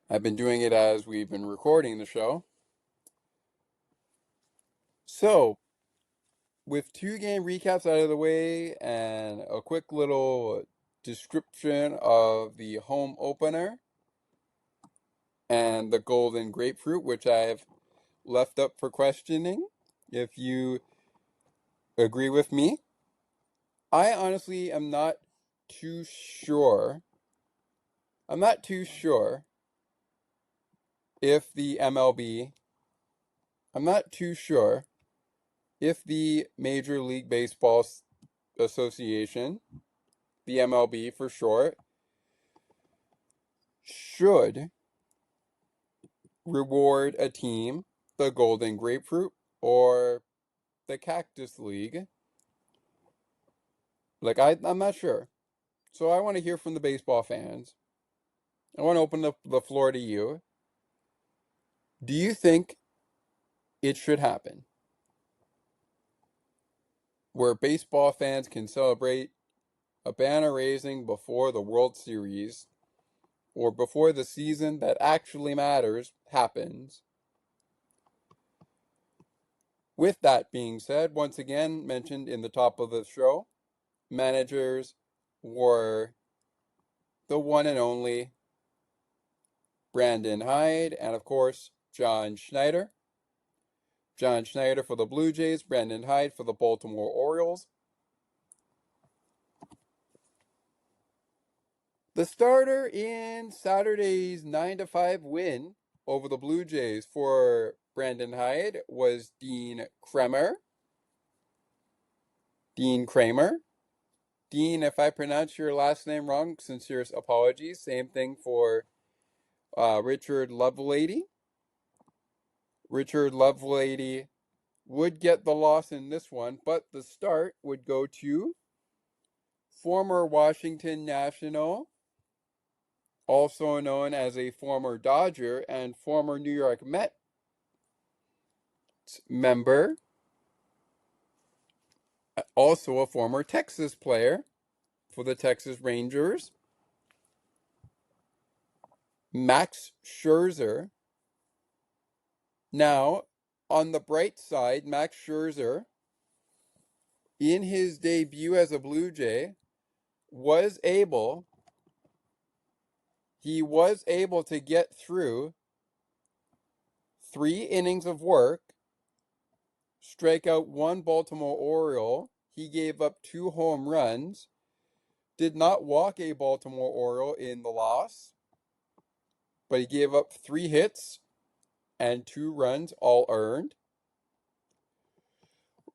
I've been doing it as we've been recording the show. So, with 2 game recaps out of the way and a quick little description of the home opener and the golden grapefruit, which I have left up for questioning, if you agree with me, I honestly am not too sure. I'm not too sure if the MLB, I'm not too sure if the Major League Baseball Association, the MLB for short, should reward a team the Golden Grapefruit or the Cactus League. Like, I'm not sure. So I want to hear from the baseball fans. I want to open up the floor to you. Do you think it should happen where baseball fans can celebrate a banner raising before the World Series or before the season that actually matters happens? With that being said, once again, mentioned in the top of the show, managers were the one and only Brandon Hyde and, of course, John Schneider. John Schneider for the Blue Jays, Brandon Hyde for the Baltimore Orioles. The starter in Saturday's 9-5 win over the Blue Jays for Brandon Hyde was Dean Kramer. Dean, if I pronounce your last name wrong, sincere apologies. Same thing for Richard Lovelady. Richard Lovelady would get the loss in this one, but the start would go to former Washington National, also known as a former Dodger and former New York Mets member, also a former Texas player for the Texas Rangers, Max Scherzer. Now, on the bright side, Max Scherzer, in his debut as a Blue Jay, was able to get through 3 innings of work, strike out 1 Baltimore Oriole. He gave up 2 home runs, did not walk a Baltimore Oriole in the loss, but he gave up 3 hits and 2 runs, all earned.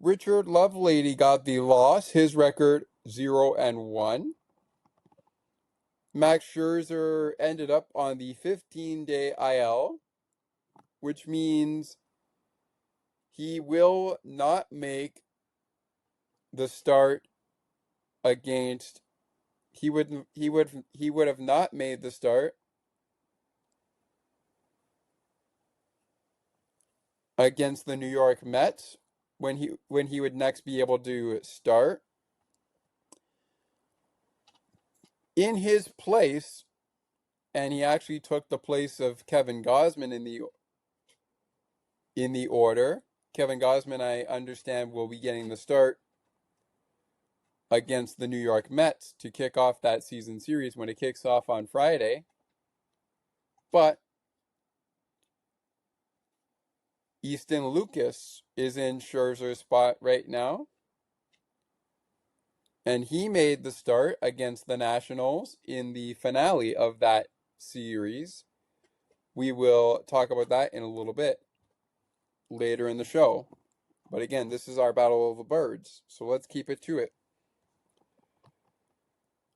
Richard Lovelady got the loss, his record 0-1. Max Scherzer ended up on the 15-day IL, which means he will not make the start against he would have not made the start against the New York Mets when he would next be able to start. In his place, and he actually took the place of Kevin Gausman in the order. Kevin Gausman, I understand, will be getting the start against the New York Mets to kick off that season series when it kicks off on Friday. But Easton Lucas is in Scherzer's spot right now, and he made the start against the Nationals in the finale of that series. We will talk about that in a little bit later in the show. But again, this is our Battle of the Birds, so let's keep it to it.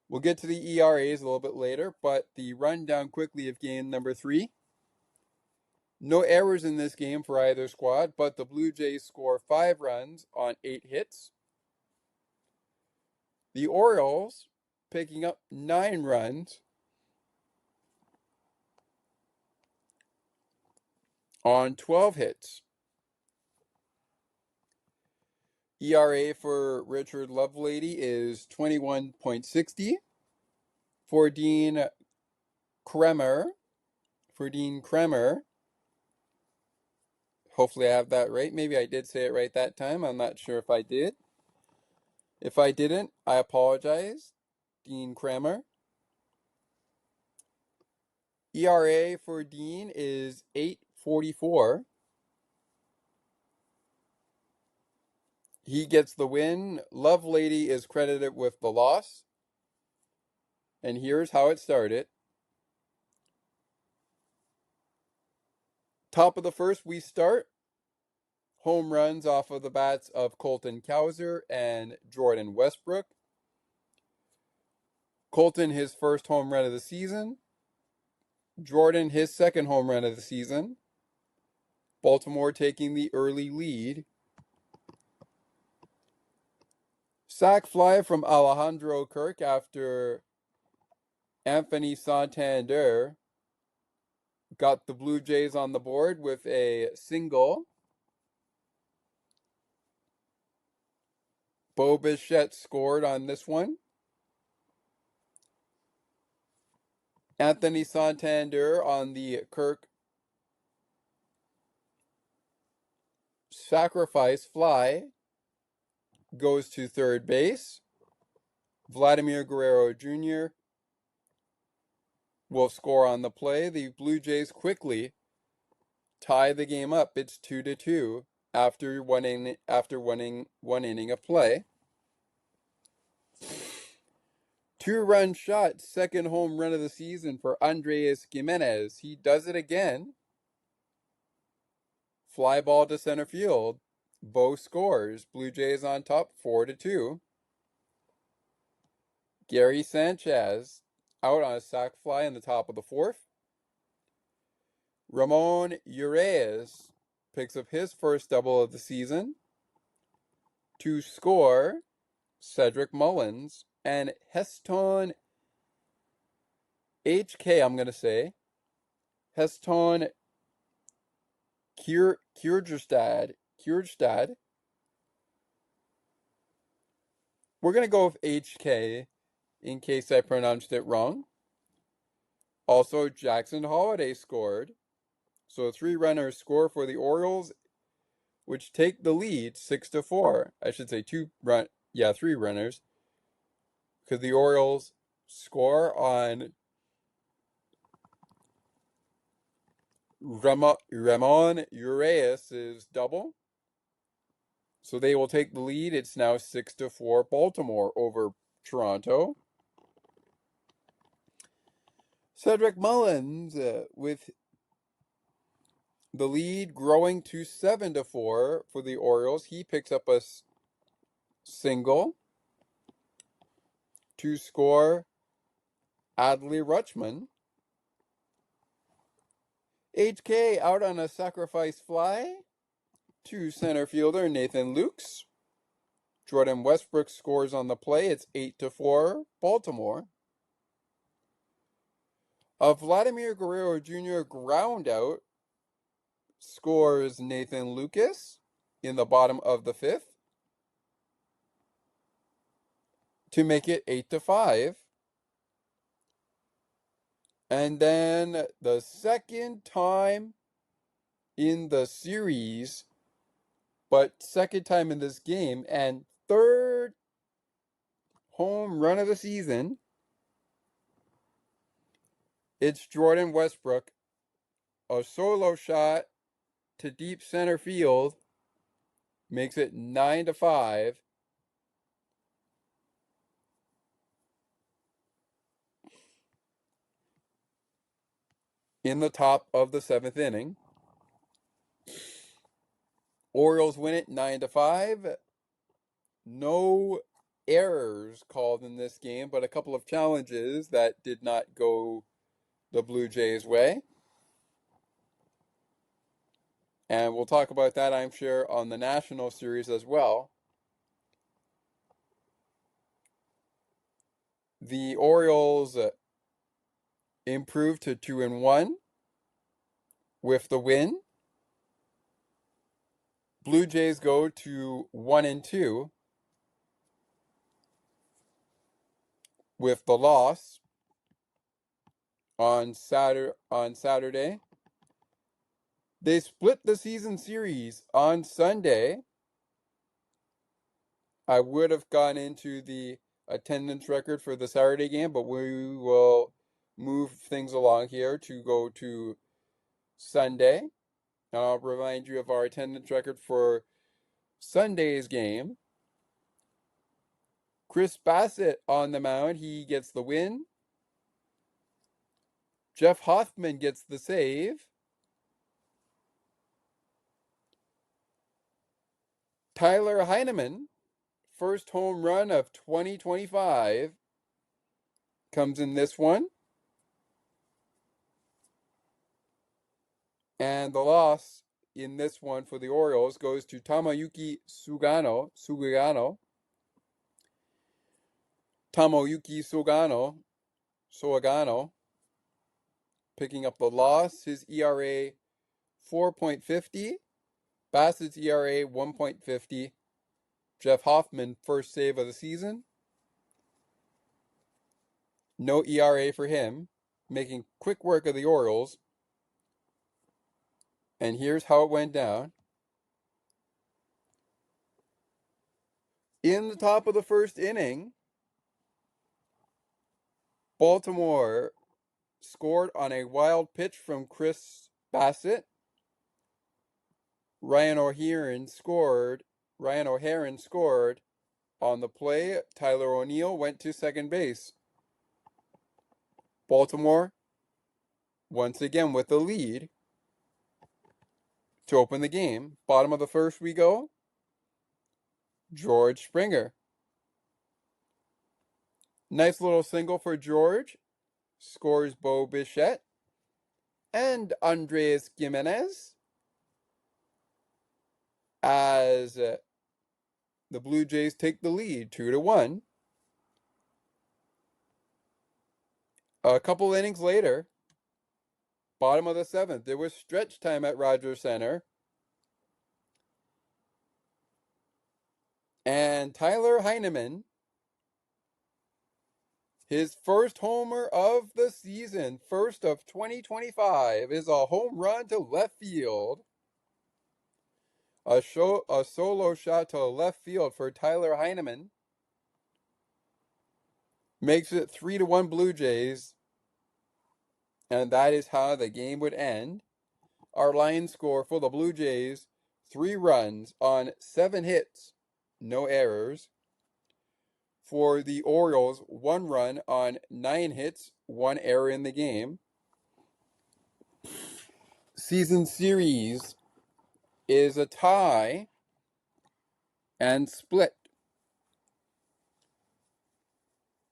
We'll get to the ERAs a little bit later, but the rundown quickly of game number 3. No errors in this game for either squad, but the Blue Jays score 5 runs on 8 hits. The Orioles picking up 9 runs on 12 hits. ERA for Richard Lovelady is 21.60. For Dean Kremer, hopefully I have that right. Maybe I did say it right that time. I'm not sure if I did. If I didn't, I apologize. Dean Kremer. ERA for Dean is 8.44. He gets the win. Lovelady is credited with the loss. And here's how it started. Top of the first, we start. Home runs off of the bats of Colton Cowser and Jordan Westbrook. Colton, his first home run of the season. Jordan, his second home run of the season. Baltimore taking the early lead. Sac fly from Alejandro Kirk after Anthony Santander got the Blue Jays on the board with a single. Bo Bichette scored on this one. Anthony Santander on the Kirk sacrifice fly goes to third base. Vladimir Guerrero Jr. will score on the play. The Blue Jays quickly tie the game up. It's 2-2 after one inning of play. 2-run shot, second home run of the season for Andres Gimenez. He does it again. Fly ball to center field. Bo scores. Blue Jays on top 4-2. Gary Sanchez out on a sac fly in the top of the fourth. Ramon Urias picks up his first double of the season to score Cedric Mullins and Heston I'm going to say. Heston Kierstad. We're going to go with HK in case I pronounced it wrong. Also, Jackson Holiday scored. So 3 runners score for the Orioles, which take the lead 6-4. I should say 3 runners. Because the Orioles score on Ramon Urias' double. So they will take the lead. It's now 6-4 Baltimore over Toronto. Cedric Mullins with the lead growing to 7-4 for the Orioles. He picks up a single to score Adley Rutschman. HK out on a sacrifice fly to center fielder Nathan Lukes. Jordan Westbrook scores on the play. It's 8-4 Baltimore. A Vladimir Guerrero Jr. ground out scores Nathan Lucas in the bottom of the 5th to make it 8-5. And then the second time in the series, but second time in this game, and third home run of the season, it's Jordan Westbrook. A solo shot to deep center field makes it 9-5. in the top of the 7th inning. Orioles win it 9-5. No errors called in this game, but a couple of challenges that did not go the Blue Jays' way. And we'll talk about that, I'm sure, on the National Series as well. The Orioles improved to 2-1 with the win. Blue Jays go to 1-2 with the loss on Saturday. They split the season series on Sunday. I would have gone into the attendance record for the Saturday game, but we will move things along here to go to Sunday. I'll remind you of our attendance record for Sunday's game. Chris Bassett on the mound, he gets the win. Jeff Hoffman gets the save. Tyler Heineman, first home run of 2025, comes in this one. And the loss in this one for the Orioles goes to Tomoyuki Sugano. Tomoyuki Sugano, picking up the loss. His ERA 4.50. Bassett's ERA 1.50. Jeff Hoffman, first save of the season. No ERA for him, making quick work of the Orioles. And here's how it went down. In the top of the first inning, Baltimore scored on a wild pitch from Chris Bassett. Ryan O'Hearn scored on the play. Tyler O'Neill went to second base. Baltimore, once again with the lead to open the game. Bottom of the first we go. George Springer. Nice little single for George. Scores Bo Bichette and Andres Gimenez as the Blue Jays take the lead 2-1. A couple innings later, bottom of the 7th, there was stretch time at Rogers Center. And Tyler Heineman, his first homer of the season, first of 2025, is a home run to left field. A solo shot to left field for Tyler Heineman makes it 3-1 Blue Jays. And that is how the game would end. Our line score for the Blue Jays, 3 runs on 7 hits, no errors. For the Orioles, 1 run on 9 hits, 1 error in the game. Season series is a tie and split.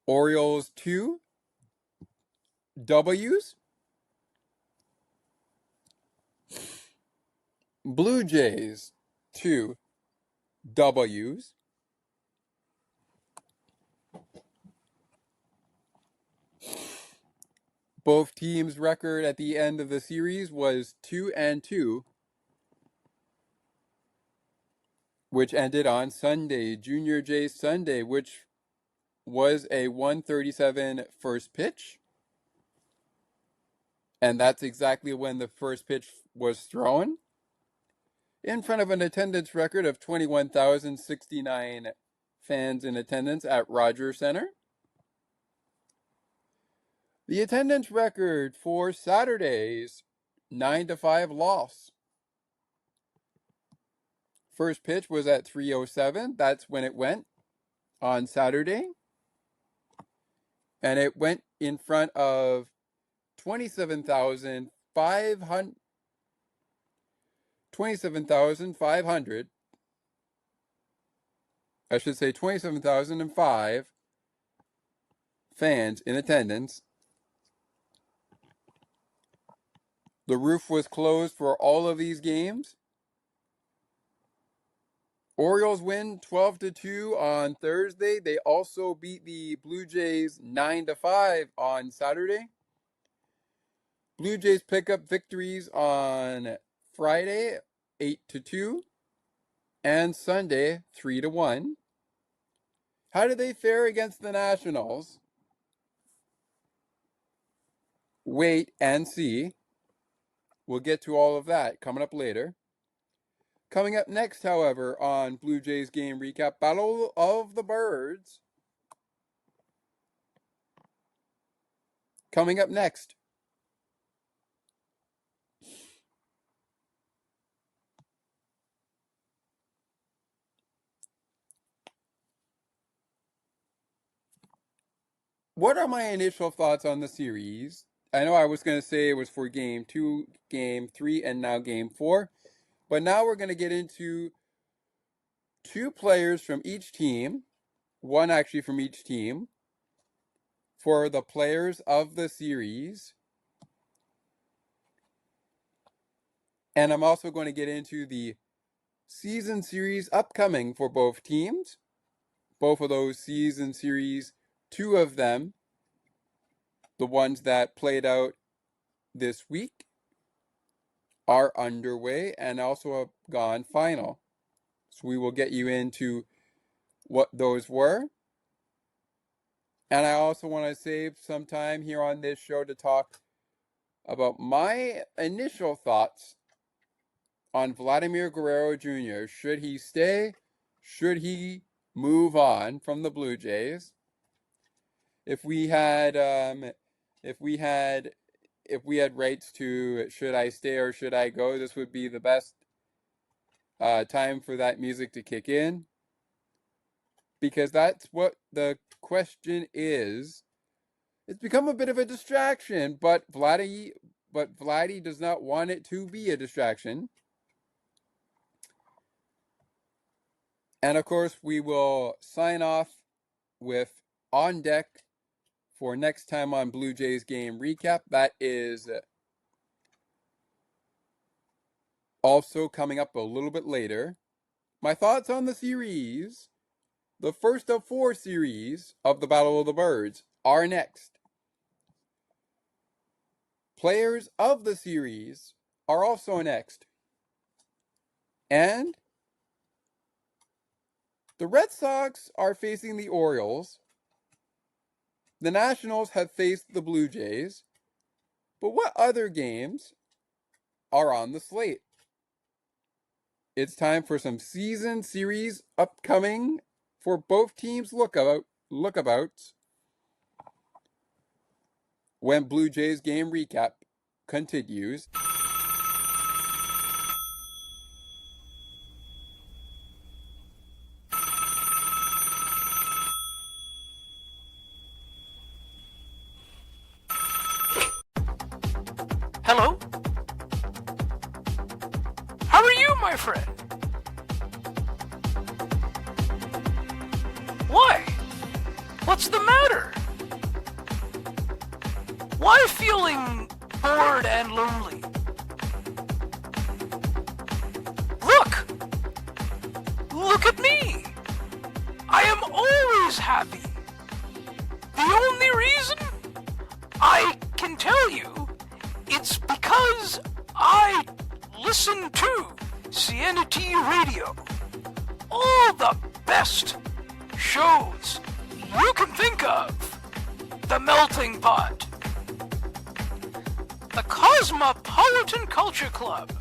Orioles 2 W's. Blue Jays 2 W's. Both teams' record at the end of the series was 2-2, which ended on Sunday, Junior Jays Sunday, which was a 1:37 first pitch. And that's exactly when the first pitch was thrown. In front of an attendance record of 21,069 fans in attendance at Rogers Center. The attendance record for Saturday's 9-5 loss. First pitch was at 3:07. That's when it went on Saturday. And it went in front of 27,000 27,500, I should say 27,005 fans in attendance. The roof was closed for all of these games. Orioles win 12-2 on Thursday. They also beat the Blue Jays 9-5 on Saturday. Blue Jays pick up victories on Friday 8-2 and Sunday 3-1. How did they fare against the Nationals? Wait and see. We'll get to all of that coming up later. Coming up next, however, on Blue Jays game recap, Battle of the Birds. Coming up next. What are my initial thoughts on the series? I know I was going to say it was for Game 2, Game 3, and now Game 4. But now we're going to get into 2 players from each team. One actually from each team. For the players of the series. And I'm also going to get into the season series upcoming for both teams. Both of those season series, 2 of them, the ones that played out this week, are underway and also have gone final. So we will get you into what those were. And I also want to save some time here on this show to talk about my initial thoughts on Vladimir Guerrero Jr. Should he stay? Should he move on from the Blue Jays? If we had rights to should I stay or should I go, this would be the best time for that music to kick in, because that's what the question is. It's become a bit of a distraction, but Vladdy does not want it to be a distraction. And of course, we will sign off with On Deck for next time on Blue Jays game recap. That is also coming up a little bit later. My thoughts on the series, the first of 4 series of the Battle of the Birds, are next. Players of the series are also next. And the Red Sox are facing the Orioles. The Nationals have faced the Blue Jays. But what other games are on the slate? It's time for some season series upcoming for both teams' lookabouts when Blue Jays game recap continues. Hello? How are you, my friend? Why? What's the matter? Why feeling bored and lonely? Look! Look at me! I am always happy. The only reason I can tell you, it's because I listen to CNT Radio. All the best shows you can think of. The Melting Pot, the Cosmopolitan Culture Club,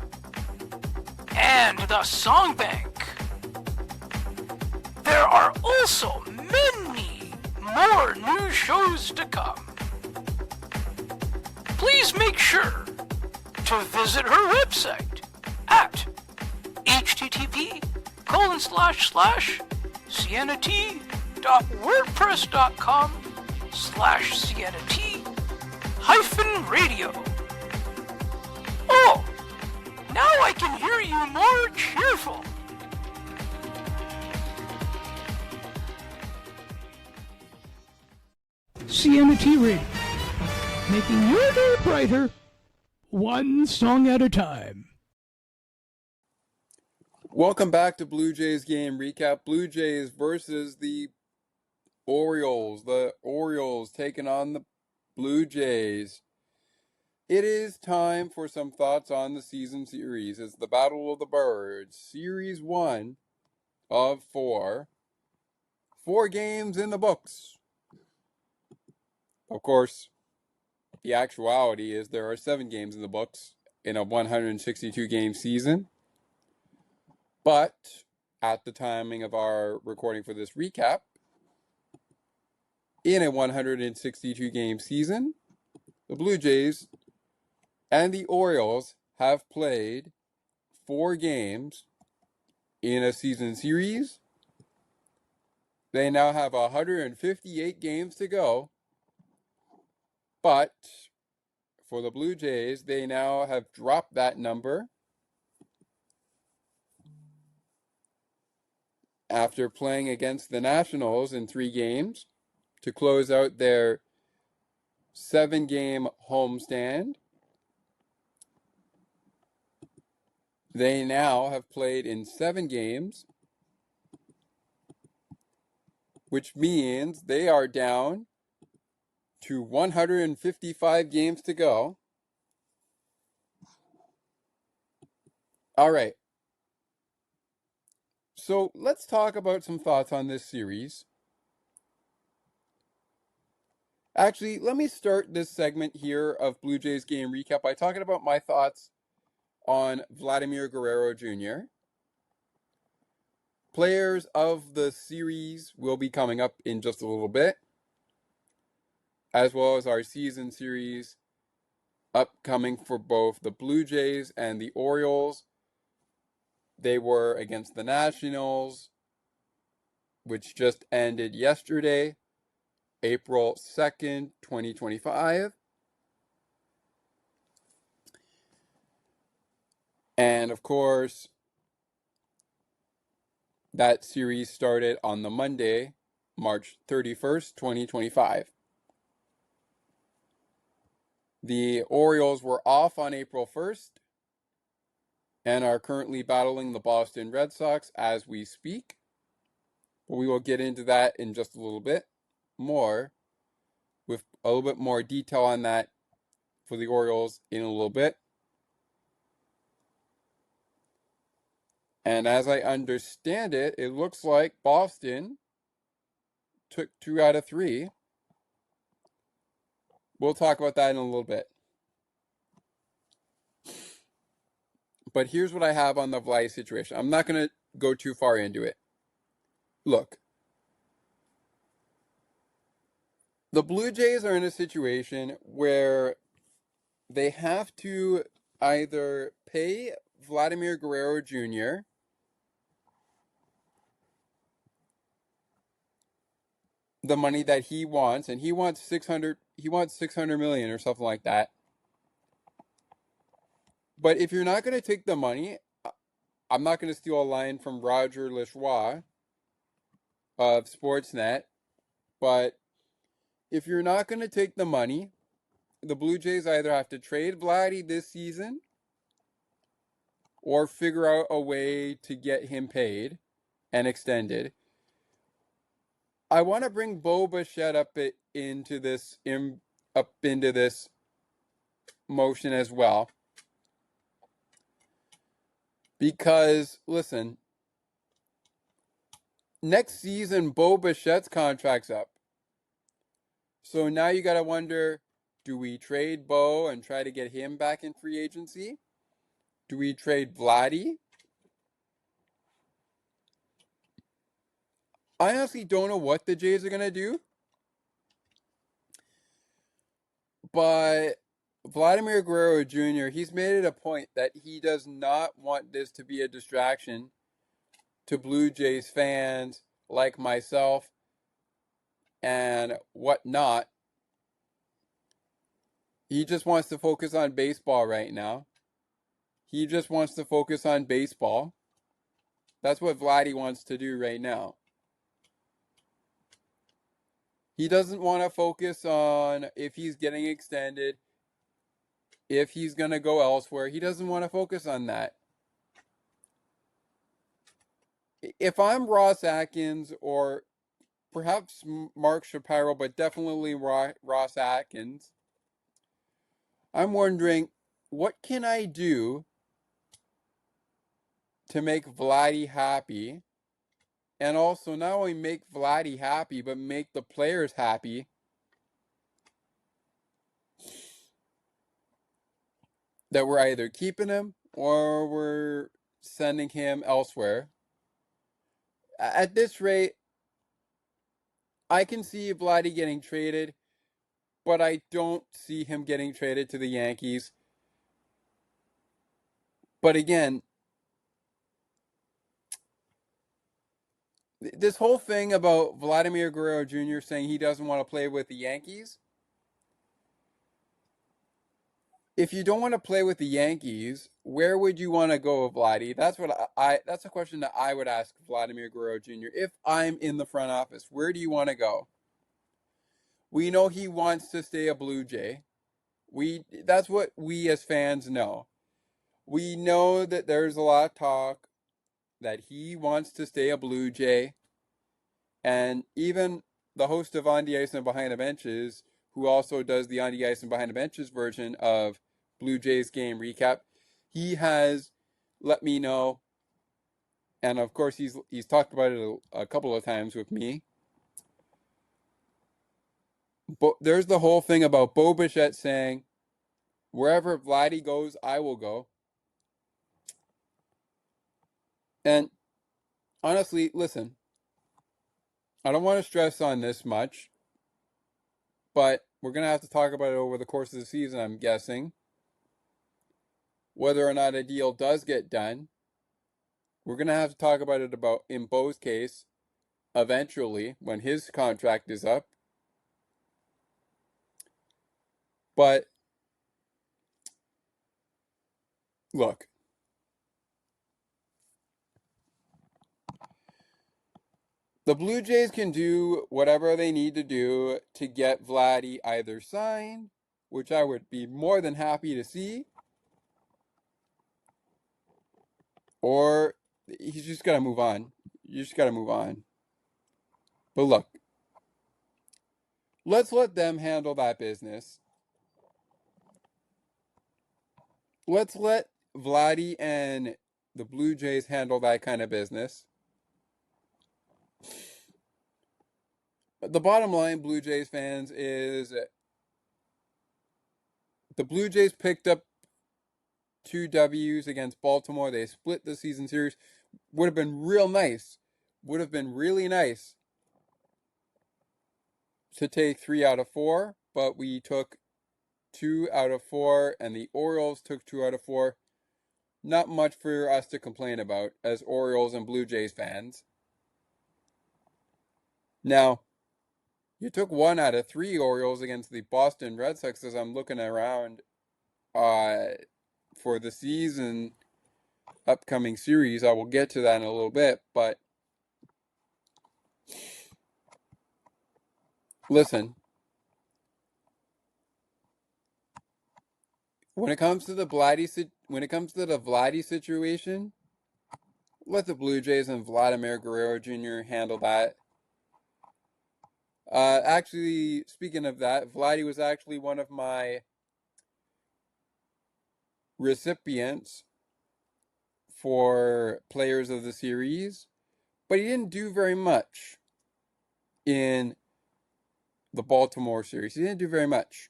and the Song Bank. There are also many more new shows to come. Please make sure to visit her website at http://siennaT.wordpress.com/siennaT-radio. hear you more cheerful. CNT Radio, making your day brighter, one song at a time. Welcome back to Blue Jays Game Recap. Blue Jays versus the Orioles. The Orioles taking on the Blue Jays. It is time for some thoughts on the season series. It's the Battle of the Birds, Series 1 of 4. 4 games in the books. Of course, the actuality is there are 7 games in the books in a 162-game season. But at the timing of our recording for this recap, in a 162-game season, the Blue Jays and the Orioles have played 4 games in a season series. They now have 158 games to go. But for the Blue Jays, they now have dropped that number after playing against the Nationals in 3 games to close out their 7-game homestand. They now have played in 7 games, which means they are down to 155 games to go. All right. So let's talk about some thoughts on this series. Actually, let me start this segment here of Blue Jays Game Recap by talking about my thoughts on Vladimir Guerrero Jr. Players of the series will be coming up in just a little bit, as well as our season series upcoming for both the Blue Jays and the Orioles. They were against the Nationals, which just ended yesterday, April 2nd, 2025. And of course, that series started on the Monday, March 31st, 2025. The Orioles were off on April 1st and are currently battling the Boston Red Sox as we speak. But we will get into that in just a little bit more, with a little bit more detail on that for the Orioles in a little bit. And as I understand it, it looks like Boston took 2 out of 3. We'll talk about that in a little bit. But here's what I have on the Vladdy situation. I'm not going to go too far into it. Look, the Blue Jays are in a situation where they have to either pay Vladimir Guerrero Jr. the money that he wants, and he wants 600 million or something like that. But if you're not going to take the money, I'm not going to steal a line from Roger Lechois of Sportsnet, but if you're not going to take the money, the Blue Jays either have to trade Vladdy this season or figure out a way to get him paid and extended. I want to bring Bo Bichette up into this motion as well. Because, listen, next season, Bo Bichette's contract's up. So now you got to wonder, do we trade Bo and try to get him back in free agency? Do we trade Vladdy? I honestly don't know what the Jays are going to do. But Vladimir Guerrero Jr., he's made it a point that he does not want this to be a distraction to Blue Jays fans like myself and whatnot. He just wants to focus on baseball right now. He just wants to focus on baseball. That's what Vladdy wants to do right now. He doesn't want to focus on if he's getting extended, if he's going to go elsewhere. He doesn't want to focus on that. If I'm Ross Atkins or perhaps Mark Shapiro, but definitely Ross Atkins, I'm wondering, what can I do to make Vladdy happy? And also not only make Vladdy happy, but make the players happy. That we're either keeping him or we're sending him elsewhere. At this rate, I can see Vladdy getting traded, but I don't see him getting traded to the Yankees. But again, this whole thing about Vladimir Guerrero Jr. saying he doesn't want to play with the Yankees, if you don't want to play with the Yankees, where would you want to go, Vladdy? That's a question that I would ask Vladimir Guerrero Jr. If I'm in the front office. Where do you want to go? We know he wants to stay a Blue Jay. That's what we as fans know. We know that there's a lot of talk that he wants to stay a Blue Jay. And even the host of On the Ice and Behind the Benches, who also does the On the Ice and Behind the Benches version of Blue Jays game recap, he has let me know, and of course he's talked about it a couple of times with me. But there's the whole thing about Bo Bichette saying, wherever Vladdy goes, I will go. And honestly, listen, I don't want to stress on this much, but we're going to have to talk about it over the course of the season, I'm guessing. Whether or not a deal does get done, we're going to have to talk about it in Bo's case eventually when his contract is up. But look, the Blue Jays can do whatever they need to do to get Vladdy either signed, which I would be more than happy to see, or he's just got to move on. You just got to move on. But look, let's let them handle that business. Let's let Vladdy and the Blue Jays handle that kind of business. The bottom line, Blue Jays fans, is the Blue Jays picked up 2 W's against Baltimore. They split the season series. Would have been real nice. Would have been really nice to take 3 out of 4, but we took 2 out of 4, and the Orioles took 2 out of 4. Not much for us to complain about as Orioles and Blue Jays fans. Now, you took 1 out of 3 Orioles against the Boston Red Sox as I'm looking around for the season upcoming series. I will get to that in a little bit, but listen, when it comes to the Vladdy situation, let the Blue Jays and Vladimir Guerrero Jr. handle that. Actually, speaking of that, Vladdy was actually one of my recipients for Players of the Series, but he didn't do very much in the Baltimore series. He didn't do very much.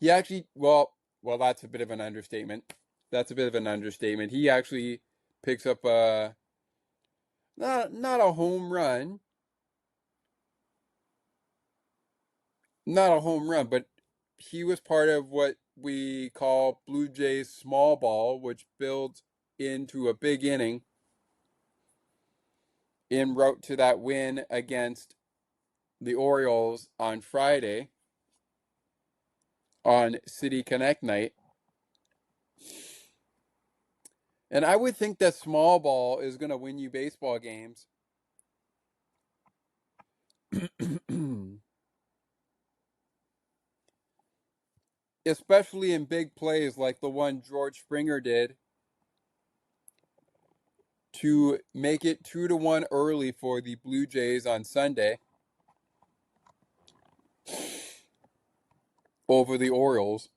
He actually, well, that's a bit of an understatement. That's a bit of an understatement. He actually picks up not a home run, but he was part of what we call Blue Jays small ball, which builds into a big inning en route to that win against the Orioles on Friday on City Connect night. And I would think that small ball is going to win you baseball games. Especially in big plays like the one George Springer did to make it 2-1 early for the Blue Jays on Sunday over the Orioles.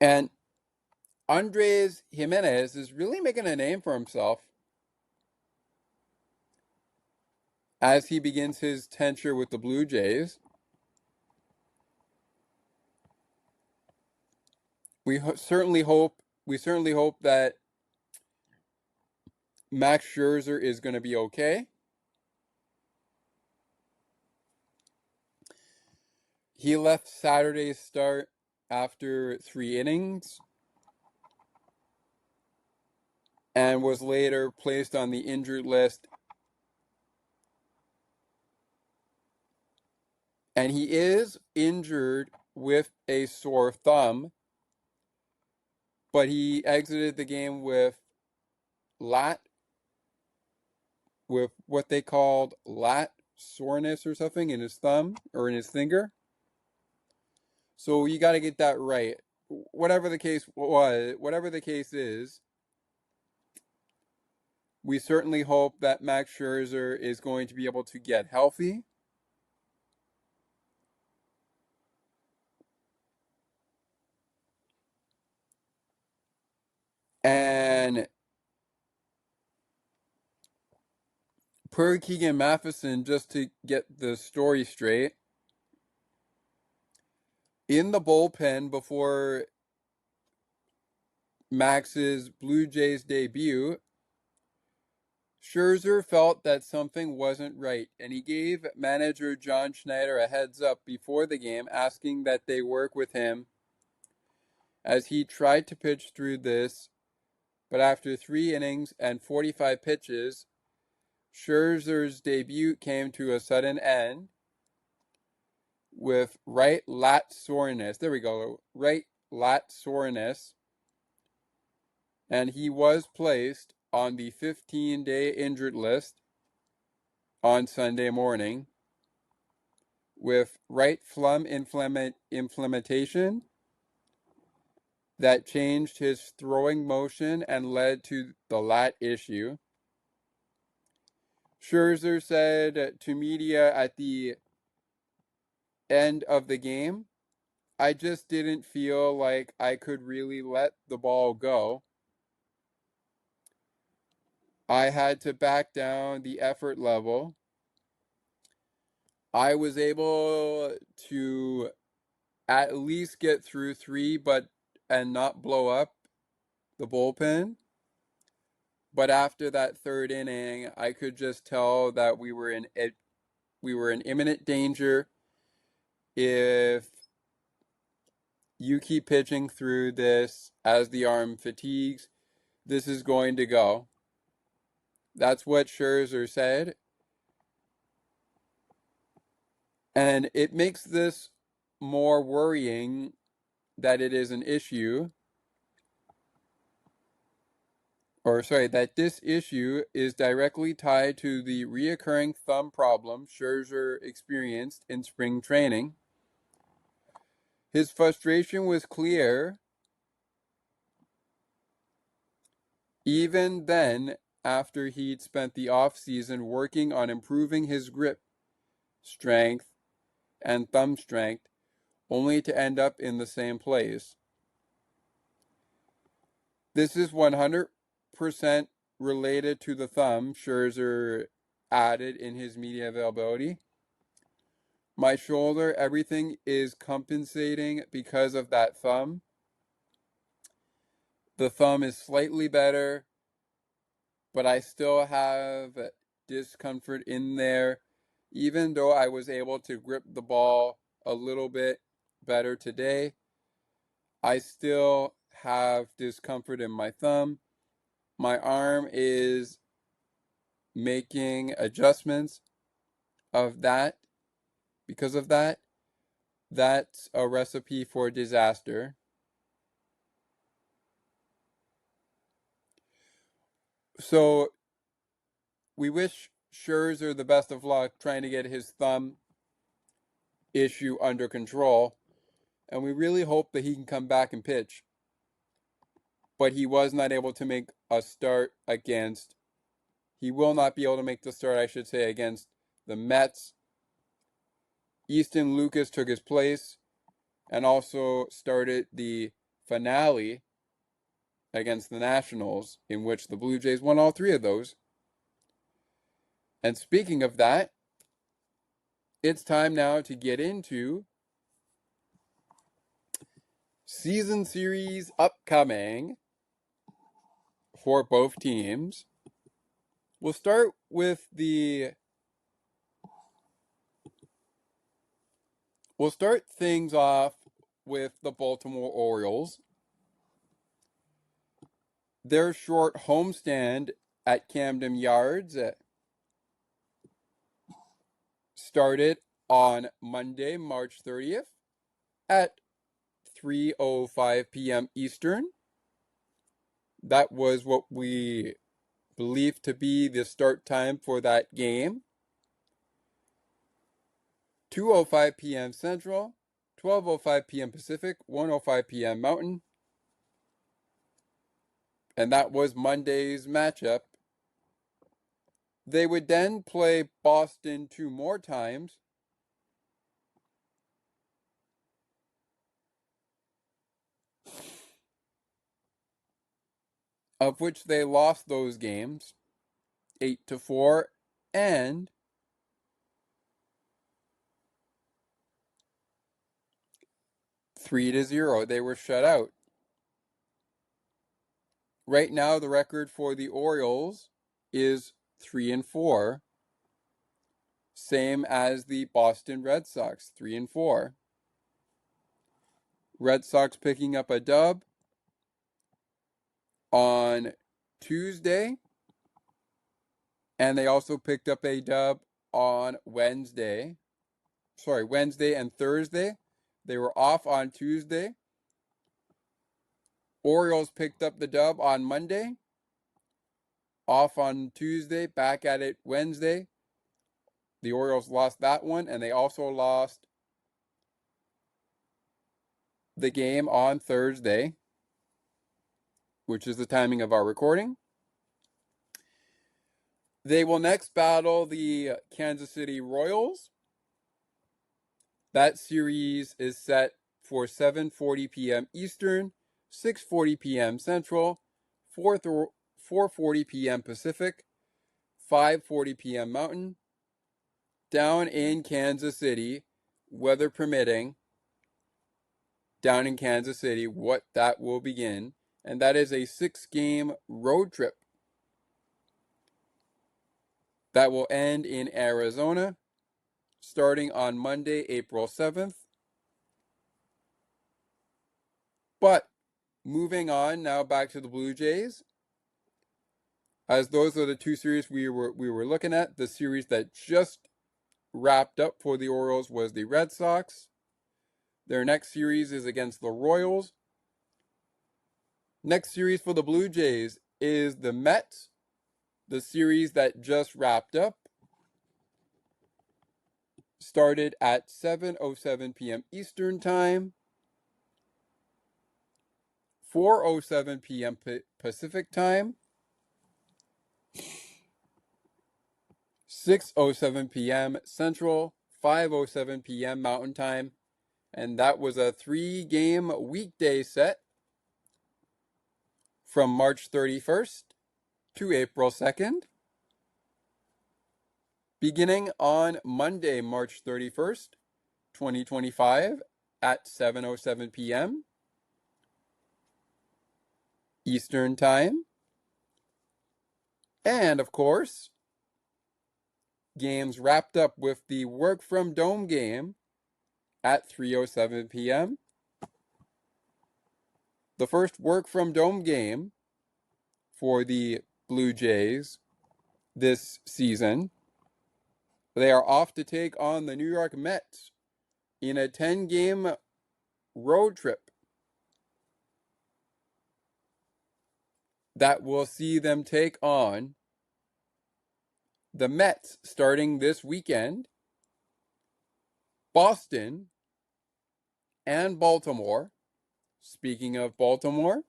And Andres Jimenez is really making a name for himself as he begins his tenure with the Blue Jays. We certainly hope that Max Scherzer is going to be okay. He left Saturday's start after 3 innings and was later placed on the injured list. And he is injured with a sore thumb, but he exited the game with what they called lat soreness or something in his thumb or in his finger. So you got to get that right. Whatever the case is, we certainly hope that Max Scherzer is going to be able to get healthy. And per Keegan Matheson, just to get the story straight, in the bullpen before Max's Blue Jays debut, Scherzer felt that something wasn't right, and he gave manager John Schneider a heads up before the game, asking that they work with him as he tried to pitch through this. But after 3 innings and 45 pitches, Scherzer's debut came to a sudden end with right lat soreness. There we go, right lat soreness. And he was placed on the 15-day injured list on Sunday morning with right thumb inflammation that changed his throwing motion and led to the lat issue. Scherzer said to media at the end of the game, "I just didn't feel like I could really let the ball go. I had to back down the effort level. I was able to at least get through 3 and not blow up the bullpen. But after that 3rd inning, I could just tell that we were in imminent danger. If you keep pitching through this as the arm fatigues, this is going to go." That's what Scherzer said. And it makes this more worrying that it is an issue, that this issue is directly tied to the reoccurring thumb problem Scherzer experienced in spring training. His frustration was clear even then, after he'd spent the offseason working on improving his grip strength and thumb strength, only to end up in the same place. This is 100% related to the thumb, Scherzer added in his media availability. "My shoulder, everything is compensating because of that thumb. The thumb is slightly better, but I still have discomfort in there. Even though I was able to grip the ball a little bit better today, I still have discomfort in my thumb. My arm is making adjustments of that. Because of that, that's a recipe for disaster." So we wish Scherzer the best of luck trying to get his thumb issue under control, and we really hope that he can come back and pitch. But he was not able to make a start against, he will not be able to make the start, I should say, against the Mets. Easton Lucas took his place and also started the finale against the Nationals, in which the Blue Jays won all three of those. And speaking of that, it's time now to get into season series upcoming for both teams. We'll start things off with the Baltimore Orioles. Their short homestand at Camden Yards started on Monday, March 30th at 3:05 p.m. Eastern. That was what we believe to be the start time for that game. 2:05 p.m. Central, 12:05 p.m. Pacific, 1:05 p.m. Mountain. And that was Monday's matchup. They would then play Boston two more times, of which they lost those games 8-4 and 3-0. They were shut out. Right now, the record for the Orioles is 3-4, same as the Boston Red Sox, 3-4. Red Sox picking up a dub on Tuesday, and they also picked up a dub on Wednesday and Thursday. They were off on Tuesday. Orioles picked up the dub on Monday, off on Tuesday, back at it Wednesday. The Orioles lost that one, and they also lost the game on Thursday, which is the timing of our recording. They will next battle the Kansas City Royals. That series is set for 7:40 p.m. Eastern, 6:40 p.m. Central, 4:40 p.m. Pacific, 5:40 p.m. Mountain, down in Kansas City, weather permitting, down in Kansas City, what that will begin, and that is a 6-game road trip that will end in Arizona, starting on Monday, April 7th. But moving on now back to the Blue Jays, as those are the two series we were looking at. The series that just wrapped up for the Orioles was the Red Sox. Their next series is against the Royals. Next series for the Blue Jays is the Mets, the series that just wrapped up. Started at 7:07 p.m. Eastern Time, 4:07 p.m. Pacific Time, 6:07 p.m. Central, 5:07 p.m. Mountain Time, and that was a 3-game weekday set from March 31st to April 2nd. Beginning on Monday, March 31st, 2025 at 7:07 p.m. Eastern Time. And, of course, games wrapped up with the Work From Dome game at 3:07 p.m. The first Work From Dome game for the Blue Jays this season. They are off to take on the New York Mets in a 10-game road trip that will see them take on the Mets starting this weekend, Boston, and Baltimore. Speaking of Baltimore,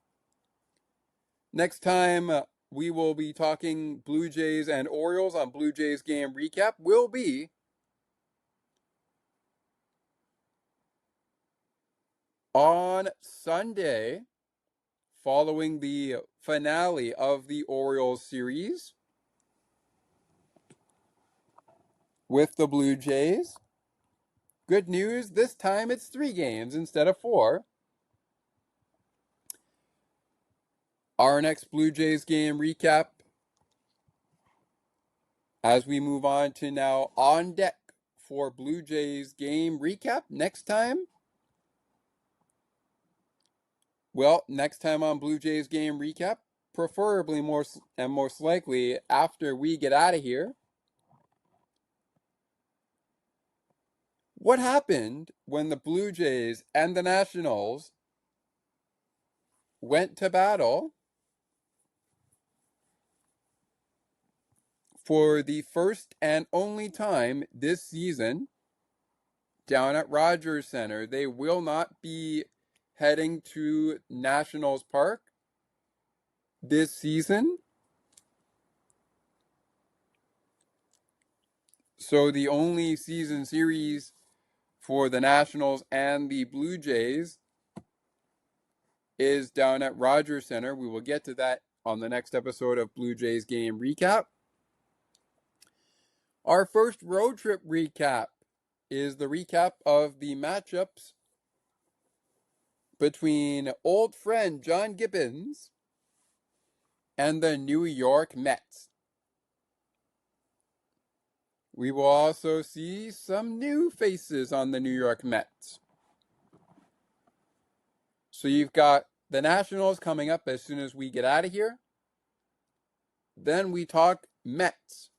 next time we will be talking Blue Jays and Orioles on Blue Jays Game Recap will be on Sunday, following the finale of the Orioles series with the Blue Jays. Good news, this time it's 3 games instead of 4. Our next Blue Jays game recap, as we move on to now On Deck for Blue Jays game recap next time. Well, next time on Blue Jays game recap, preferably most likely after we get out of here. What happened when the Blue Jays and the Nationals went to battle for the first and only time this season down at Rogers Center? They will not be heading to Nationals Park this season. So the only season series for the Nationals and the Blue Jays is down at Rogers Center. We will get to that on the next episode of Blue Jays Game Recap. Our first road trip recap is the recap of the matchups between old friend John Gibbons and the New York Mets. We will also see some new faces on the New York Mets. So you've got the Nationals coming up as soon as we get out of here. Then we talk Mets.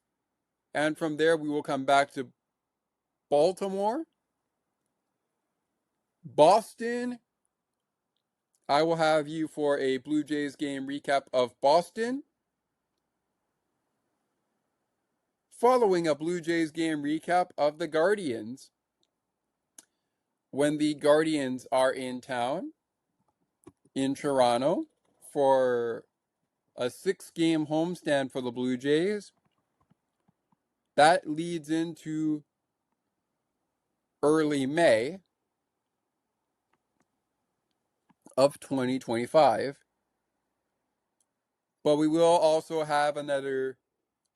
And from there we will come back to Baltimore, Boston. I will have you for a Blue Jays game recap of Boston, following a Blue Jays game recap of the Guardians when the Guardians are in town in Toronto for a 6-game homestand for the Blue Jays. That leads into early May of 2025. But we will also have another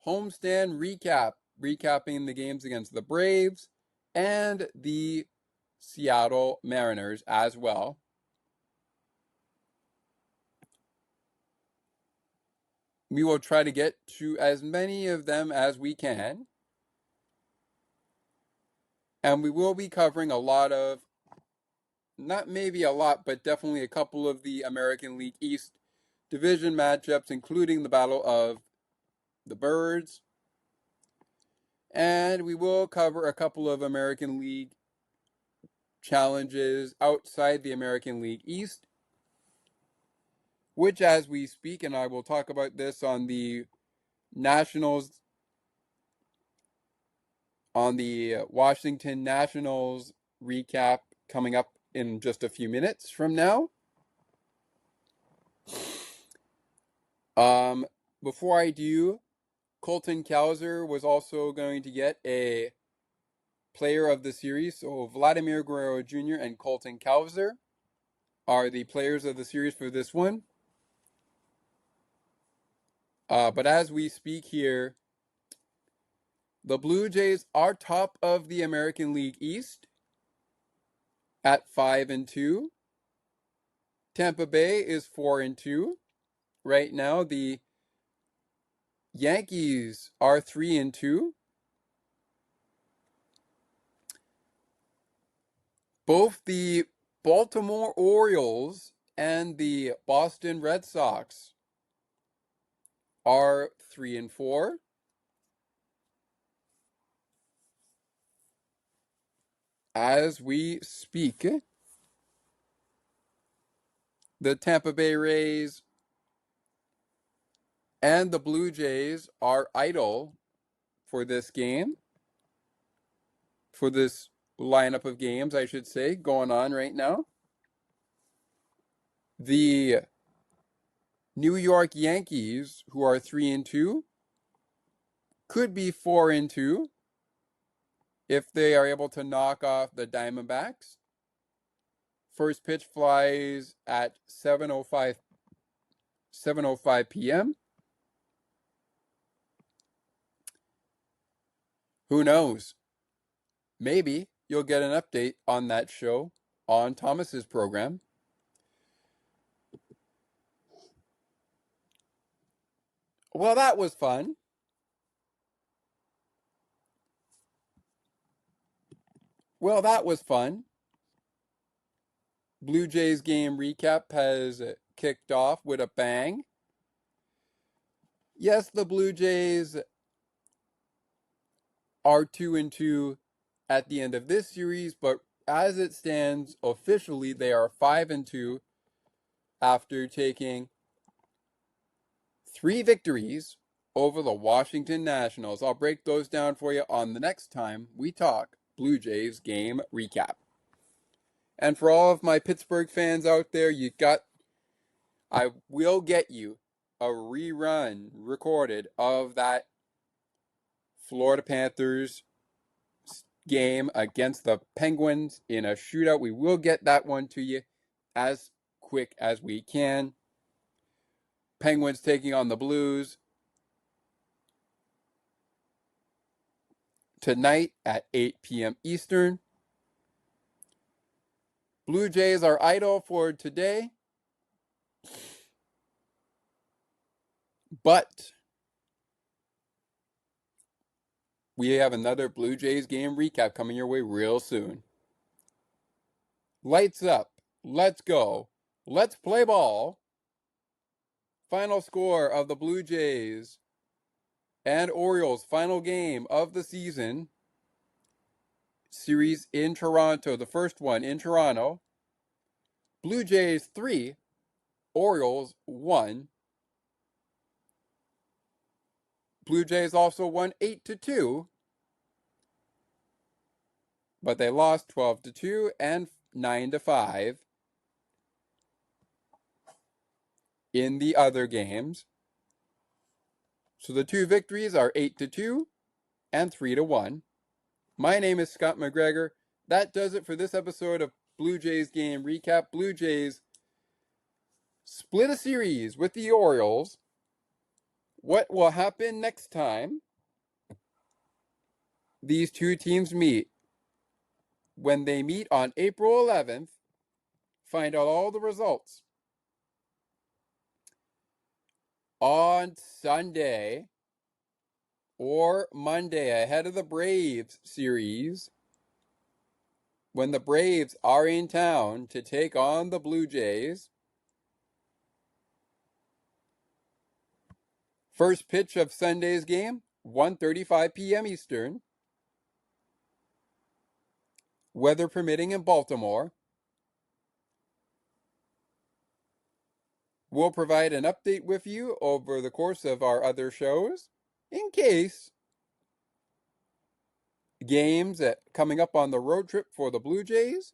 homestand recap, recapping the games against the Braves and the Seattle Mariners as well. We will try to get to as many of them as we can. And we will be covering a lot of, not maybe a lot, but definitely a couple of the American League East division matchups, including the Battle of the Birds. And we will cover a couple of American League challenges outside the American League East, which as we speak, and I will talk about this on the Nationals, on the Washington Nationals recap coming up in just a few minutes from now. Before I do, Colton Cowser was also going to get a player of the series. So Vladimir Guerrero Jr. and Colton Cowser are the players of the series for this one. But as we speak here, the Blue Jays are top of the American League East at 5-2. Tampa Bay is 4-2. Right now, the Yankees are 3-2. Both the Baltimore Orioles and the Boston Red Sox are 3-4. As we speak, the Tampa Bay Rays And the Blue Jays are idle for this game, for this lineup of games, I should say, going on right now. The New York Yankees, who are 3-2, could be 4-2 if they are able to knock off the Diamondbacks. First pitch flies at 7:05 p.m. Who knows? Maybe you'll get an update on that show on Thomas's program. Well, that was fun. Well, that was fun. Blue Jays game recap has kicked off with a bang. Yes, the Blue Jays are 2-2 at the end of this series, but as it stands officially, they are 5-2 after taking 3 victories over the Washington Nationals. I'll break those down for you on the next time we talk Blue Jays game recap. And for all of my Pittsburgh fans out there, I will get you a rerun recorded of that Florida Panthers game against the Penguins in a shootout. We will get that one to you as quick as we can. Penguins taking on the Blues tonight at 8 p.m. Eastern. Blue Jays are idle for today, but we have another Blue Jays game recap coming your way real soon. Lights up. Let's go. Let's play ball. Final score of the Blue Jays and Orioles final game of the season. Series in Toronto. The first one in Toronto. Blue Jays 3, Orioles 1. Blue Jays also won 8-2, but they lost 12-2 and 9-5 in the other games. So the 2 victories are 8-2 and 3-1. My name is Scott McGregor. That does it for this episode of Blue Jays game recap. Blue Jays split a series with the Orioles. What will happen next time these two teams meet? When they meet on April 11th, find out all the results. On Sunday or Monday, ahead of the Braves series, when the Braves are in town to take on the Blue Jays. First pitch of Sunday's game, 1:35 p.m. Eastern. Weather permitting in Baltimore. We'll provide an update with you over the course of our other shows in case games coming up on the road trip for the Blue Jays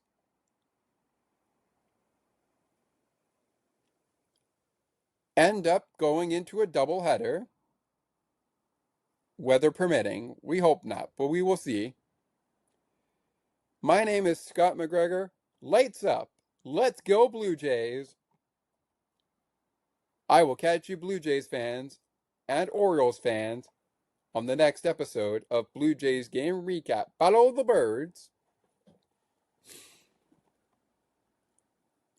end up going into a doubleheader. Weather permitting. We hope not, but we will see. My name is Scott McGregor. Lights up. Let's go Blue Jays. I will catch you Blue Jays fans and Orioles fans on the next episode of Blue Jays game recap. Follow the birds.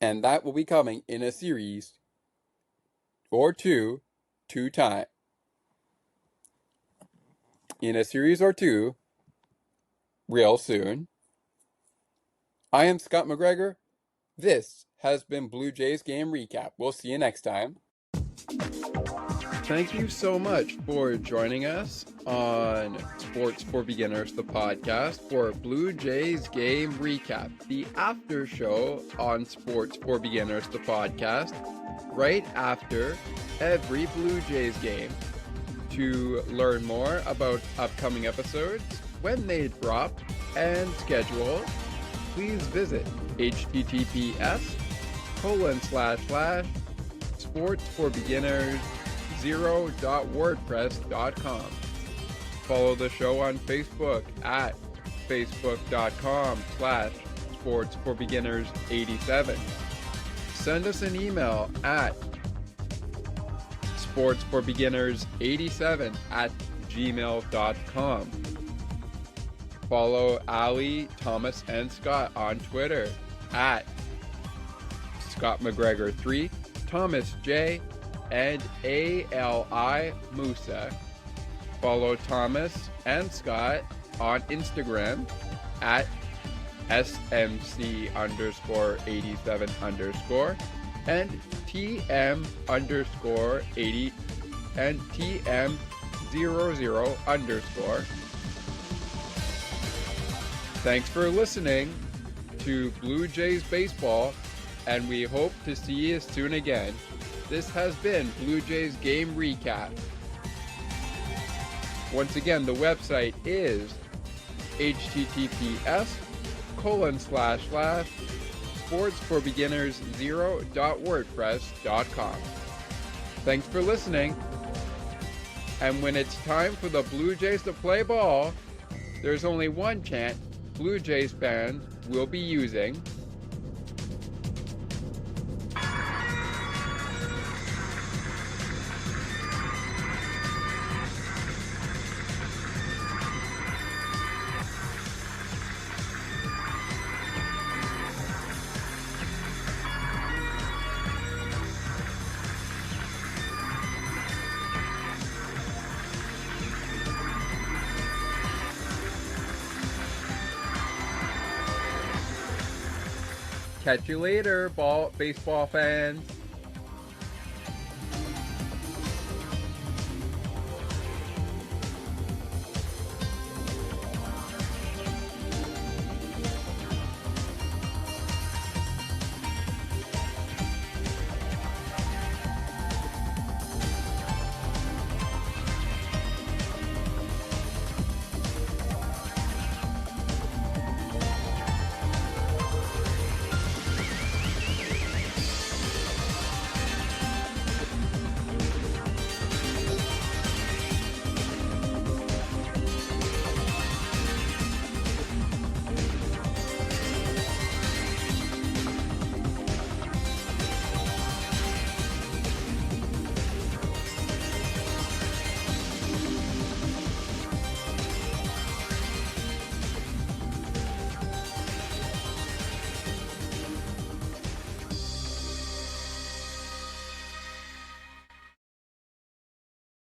And that will be coming in a series or two time. In a series or two real soon. I am Scott McGregor. This has been Blue Jays game recap. We'll see you next time. Thank you so much for joining us on Sports for Beginners, the podcast, for Blue Jays Game Recap, the after show on Sports for Beginners, the podcast, right after every Blue Jays game. To learn more about upcoming episodes, when they drop, and schedule, please visit https://sportsforbeginners0.wordpress.com. Follow the show on Facebook at facebook.com/sportsforbeginners87. Send us an email at sportsforbeginners87@gmail.com. Follow Ali, Thomas, and Scott on Twitter at Scott McGregor3, Thomas J, and ALI Musa. Follow Thomas and Scott on Instagram at SMC_87_ and TM_80 and TM00_. Thanks for listening to Blue Jays Baseball, and we hope to see you soon again. This has been Blue Jays Game Recap. Once again, the website is https://sportsforbeginners0.wordpress.com. Thanks for listening. And when it's time for the Blue Jays to play ball, there's only one chant Blue Jays fans will be using. Catch you later, baseball fans.